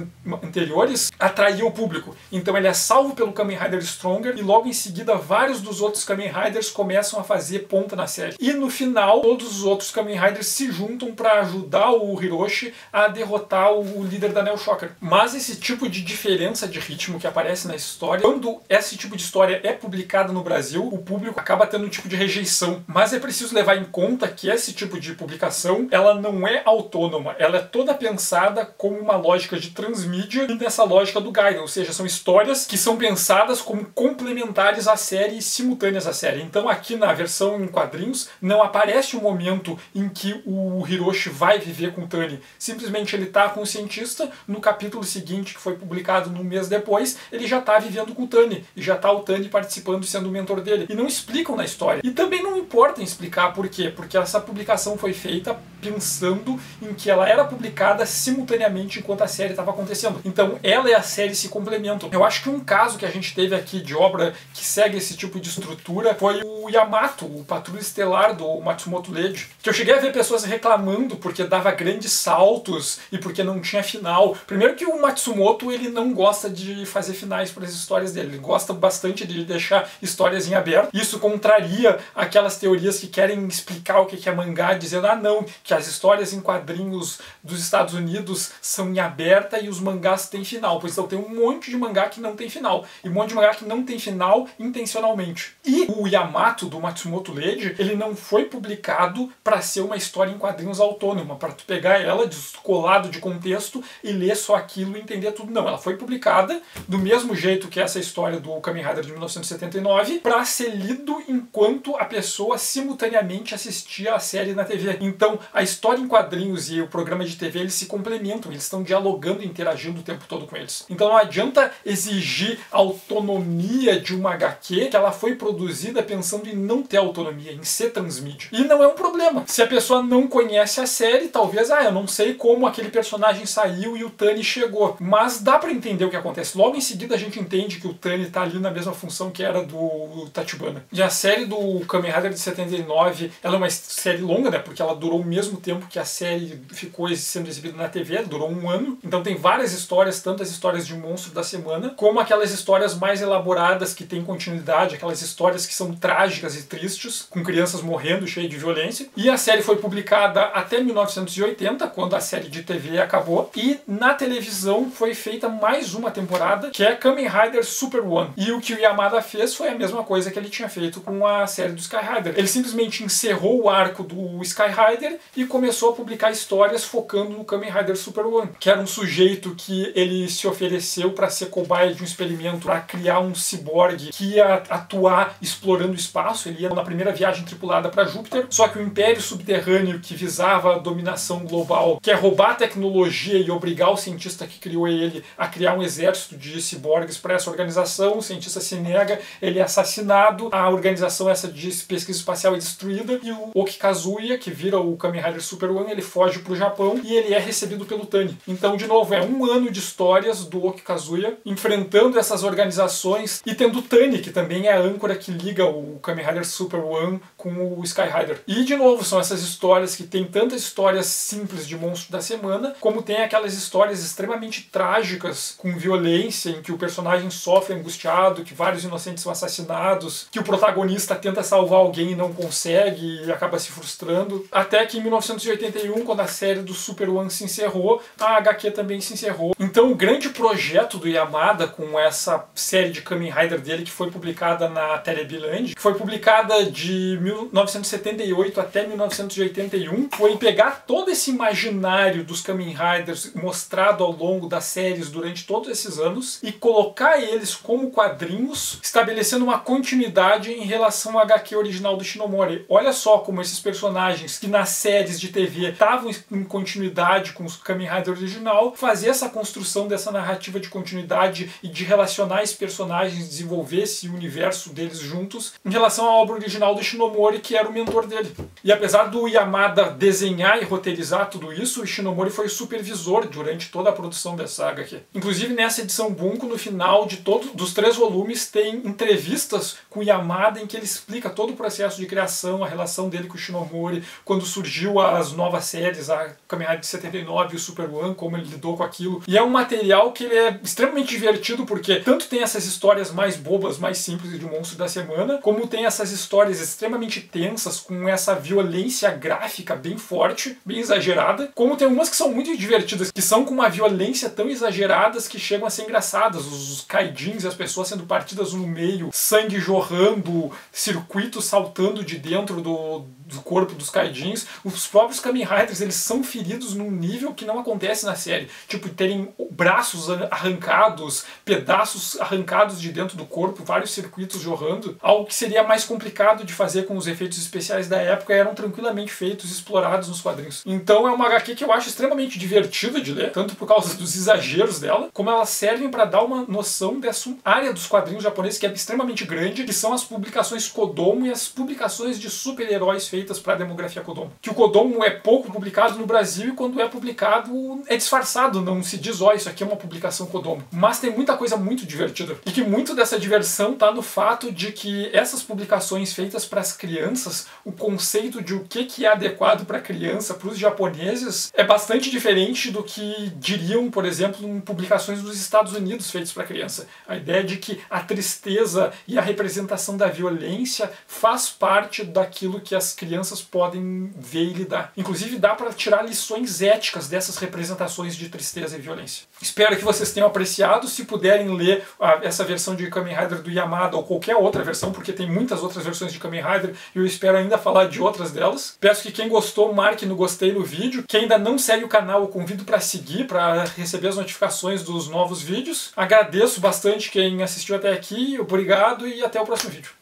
anteriores atraía o público. Então ele é salvo pelo Kamen Rider Stronger e logo em seguida vários dos outros Kamen Riders começam a fazer ponta na série. E no final todos os outros Kamen Riders se juntam para ajudar o Hiroshi a derrotar o líder da Neo Shocker. Mas esse tipo de diferença de ritmo que aparece na história, quando esse tipo de história é publicada no Brasil, o público acaba tendo um tipo de rejeição. Mas é preciso levar em conta que esse tipo de publicação, ela não é autônoma, ela é toda pensada como uma lógica de transmídia e nessa lógica do Gaiden, ou seja, são histórias que são pensadas como complementares à série e simultâneas à série. Então aqui na versão em quadrinhos não aparece um momento em que o Hiroshi vai viver com o Tani. Simplesmente ele está com o cientista, no capítulo seguinte, que foi publicado um mês depois, ele já está vivendo com o Tani. E já está o Tani participando, sendo o mentor dele. E não explicam na história. E também não importa em explicar por quê. Porque essa publicação foi feita pensando em que ela era publicada simultaneamente enquanto a série estava acontecendo. Então ela e a série se complementam. Eu acho que um caso que a gente teve aqui de obra que segue esse tipo de estrutura foi o Yamato, o Patrulha Estelar do Matsumoto Leiji. Que eu cheguei a ver pessoas reclamando porque dava grandes saltos e porque não tinha final. Primeiro que o Matsumoto ele não gosta de fazer finais para as histórias dele. Ele gosta bastante de deixar histórias em aberto. Isso contraria aquelas teorias que querem explicar o que é mangá, dizendo, não, que as histórias em quadrinhos dos Estados Unidos são em aberta e os mangás têm final. Pois então tem um monte de mangá que não tem final. E um monte de mangá que não tem final intencionalmente. E o Yamato do Matsumoto Leiji, ele não foi publicado para ser uma história em quadrinhos autônoma, para tu pegar ela descolado de contexto e ler só aquilo e entender tudo. Não, ela foi publicada do mesmo jeito que essa história do Kamen Rider de 1979 para ser lido enquanto a pessoa simultaneamente assistia a série na TV. Então a história em quadrinhos e o programa de TV eles se complementam, eles estão dialogando e interagindo o tempo todo com eles. Então não adianta exigir autonomia de uma HQ que ela foi produzida pensando em não ter autonomia, em ser transmídia. E não é um problema. Se a pessoa não conhece a série, talvez, eu não sei como aquele personagem saiu e o Tani chegou. Mas dá pra entender o que acontece. Logo em seguida a gente entende que o Tani tá ali na mesma função que era do Tachibana. E a série do Kamen Rider de 79, ela é uma série longa, né? Porque ela durou o mesmo tempo que a série ficou sendo exibida na TV, ela durou 1 ano. Então tem várias histórias, tanto as histórias de Monstro da Semana, como aquelas histórias mais elaboradas que têm continuidade, aquelas histórias que são trágicas e tristes, com crianças morrendo, cheio de violência. E a série foi publicada até 1980, quando a série de TV acabou. E na televisão foi feita mais uma temporada, que é Kamen Rider Super One. E o que o Yamada fez foi a mesma coisa que ele tinha feito com a série do Sky Rider. Ele simplesmente encerrou o arco do Sky Rider e começou a publicar histórias focando no Kamen Rider Super One, que era um sujeito que ele se ofereceu para ser cobaia de um experimento para criar um ciborgue que ia atuar explorando o espaço. Ele ia na primeira viagem tripulada para Júpiter, só que o Império Subterrâneo, que visava a dominação global, quer roubar a tecnologia e obrigar o cientista que criou ele a criar um exército de ciborgues para essa organização. O cientista se nega, ele é assassinado, a organização essa de pesquisa espacial é destruída e o Okikazuya, que vira o Kamen Rider Super One, ele foge para o Japão e ele é recebido pelo Tani. Então, de novo, é 1 ano de histórias do Okikazuya enfrentando essas organizações e tendo o Tani, que também é a âncora que liga o Kamen Rider Super One com o Sky Rider. E, de novo, são essas histórias que tem tantas histórias simples de Monstro da Semana, como tem aquelas histórias extremamente trágicas, com violência, em que o personagem sofre angustiado, que vários inocentes são assassinados, que o protagonista tenta salvar alguém e não consegue e acaba se frustrando. Até que em 1981, quando a série do Super One se encerrou, a HQ também se encerrou. Então o grande projeto do Yamada com essa série de Kamen Rider dele, que foi publicada na Telebiland, que foi publicada de 1978 até 1981, foi pegar todo esse imaginário dos Kamen Riders mostrado ao longo das séries durante todos esses anos e colocar eles como quadrinhos, estabelecendo uma continuidade em relação à HQ original do Shinomori. Olha só como esses personagens que nas séries de TV estavam em continuidade com os Kamen Rider original, fazer essa construção dessa narrativa de continuidade e de relacionar esses personagens, desenvolver esse universo deles juntos em relação à obra original do Shinomori, que era o mentor dele. E apesar do Yamada desenhar e roteirizar tudo isso, o Shinomori foi o supervisor durante toda a produção dessa HQ. Inclusive nessa edição Bunko, no final de todos dos 3 volumes, tem entrevistas com o Yamada em que ele explica todo o processo de criação, a relação dele com o Shinomori, quando surgiu as novas séries, a Kamen Rider de 79 e o Super One, como ele lidou com aquilo. E é um material que ele é extremamente divertido, porque tanto tem essas histórias mais bobas, mais simples de monstro da semana, como tem essas histórias extremamente tensas, com essa violência gráfica bem forte, bem exagerada, como tem umas que são muito divertidas, que são com uma violência tão exageradas que chegam a ser engraçadas. Os kaijins e as pessoas sendo partidas no meio, sangue jorrando, circuitos saltando de dentro do corpo dos kaijins. Os próprios Kamen Riders, eles são feridos num nível que não acontece na série. Tipo, terem braços arrancados, pedaços arrancados de dentro do corpo, vários circuitos jorrando. Algo que seria mais complicado de fazer com os efeitos especiais da época, eram tranquilamente feitos e explorados nos quadrinhos. Então é uma HQ que eu acho extremamente divertida de ler, tanto por causa dos exageros dela, como elas servem para dar uma noção dessa área dos quadrinhos japoneses que é extremamente grande, que são as publicações Kodomo e as publicações de super-heróis feitas para a demografia Kodomo. Que o Kodomo é pouco publicado no Brasil e quando é publicado é disfarçado, não se diz, ó, isso aqui é uma publicação Kodomo. Mas tem muita coisa muito divertida. E que muito dessa diversão tá no fato de que essas publicações feitas para as crianças, o conceito de o que é adequado para criança, para os japoneses, é bastante diferente do que diriam, por exemplo, em publicações dos Estados Unidos feitas para criança. A ideia de que a tristeza e a representação da violência faz parte daquilo que as crianças podem ver e lidar. Inclusive dá para tirar lições éticas dessas representações de tristeza e violência. Espero que vocês tenham apreciado. Se puderem ler essa versão de Kamen Rider do Yamada ou qualquer outra versão, porque tem muitas outras versões de Kamen Rider e eu espero ainda falar de outras delas. Peço que quem gostou marque no gostei no vídeo. Quem ainda não segue o canal, eu convido para seguir, para receber as notificações dos novos vídeos. Agradeço bastante quem assistiu até aqui, obrigado e até o próximo vídeo.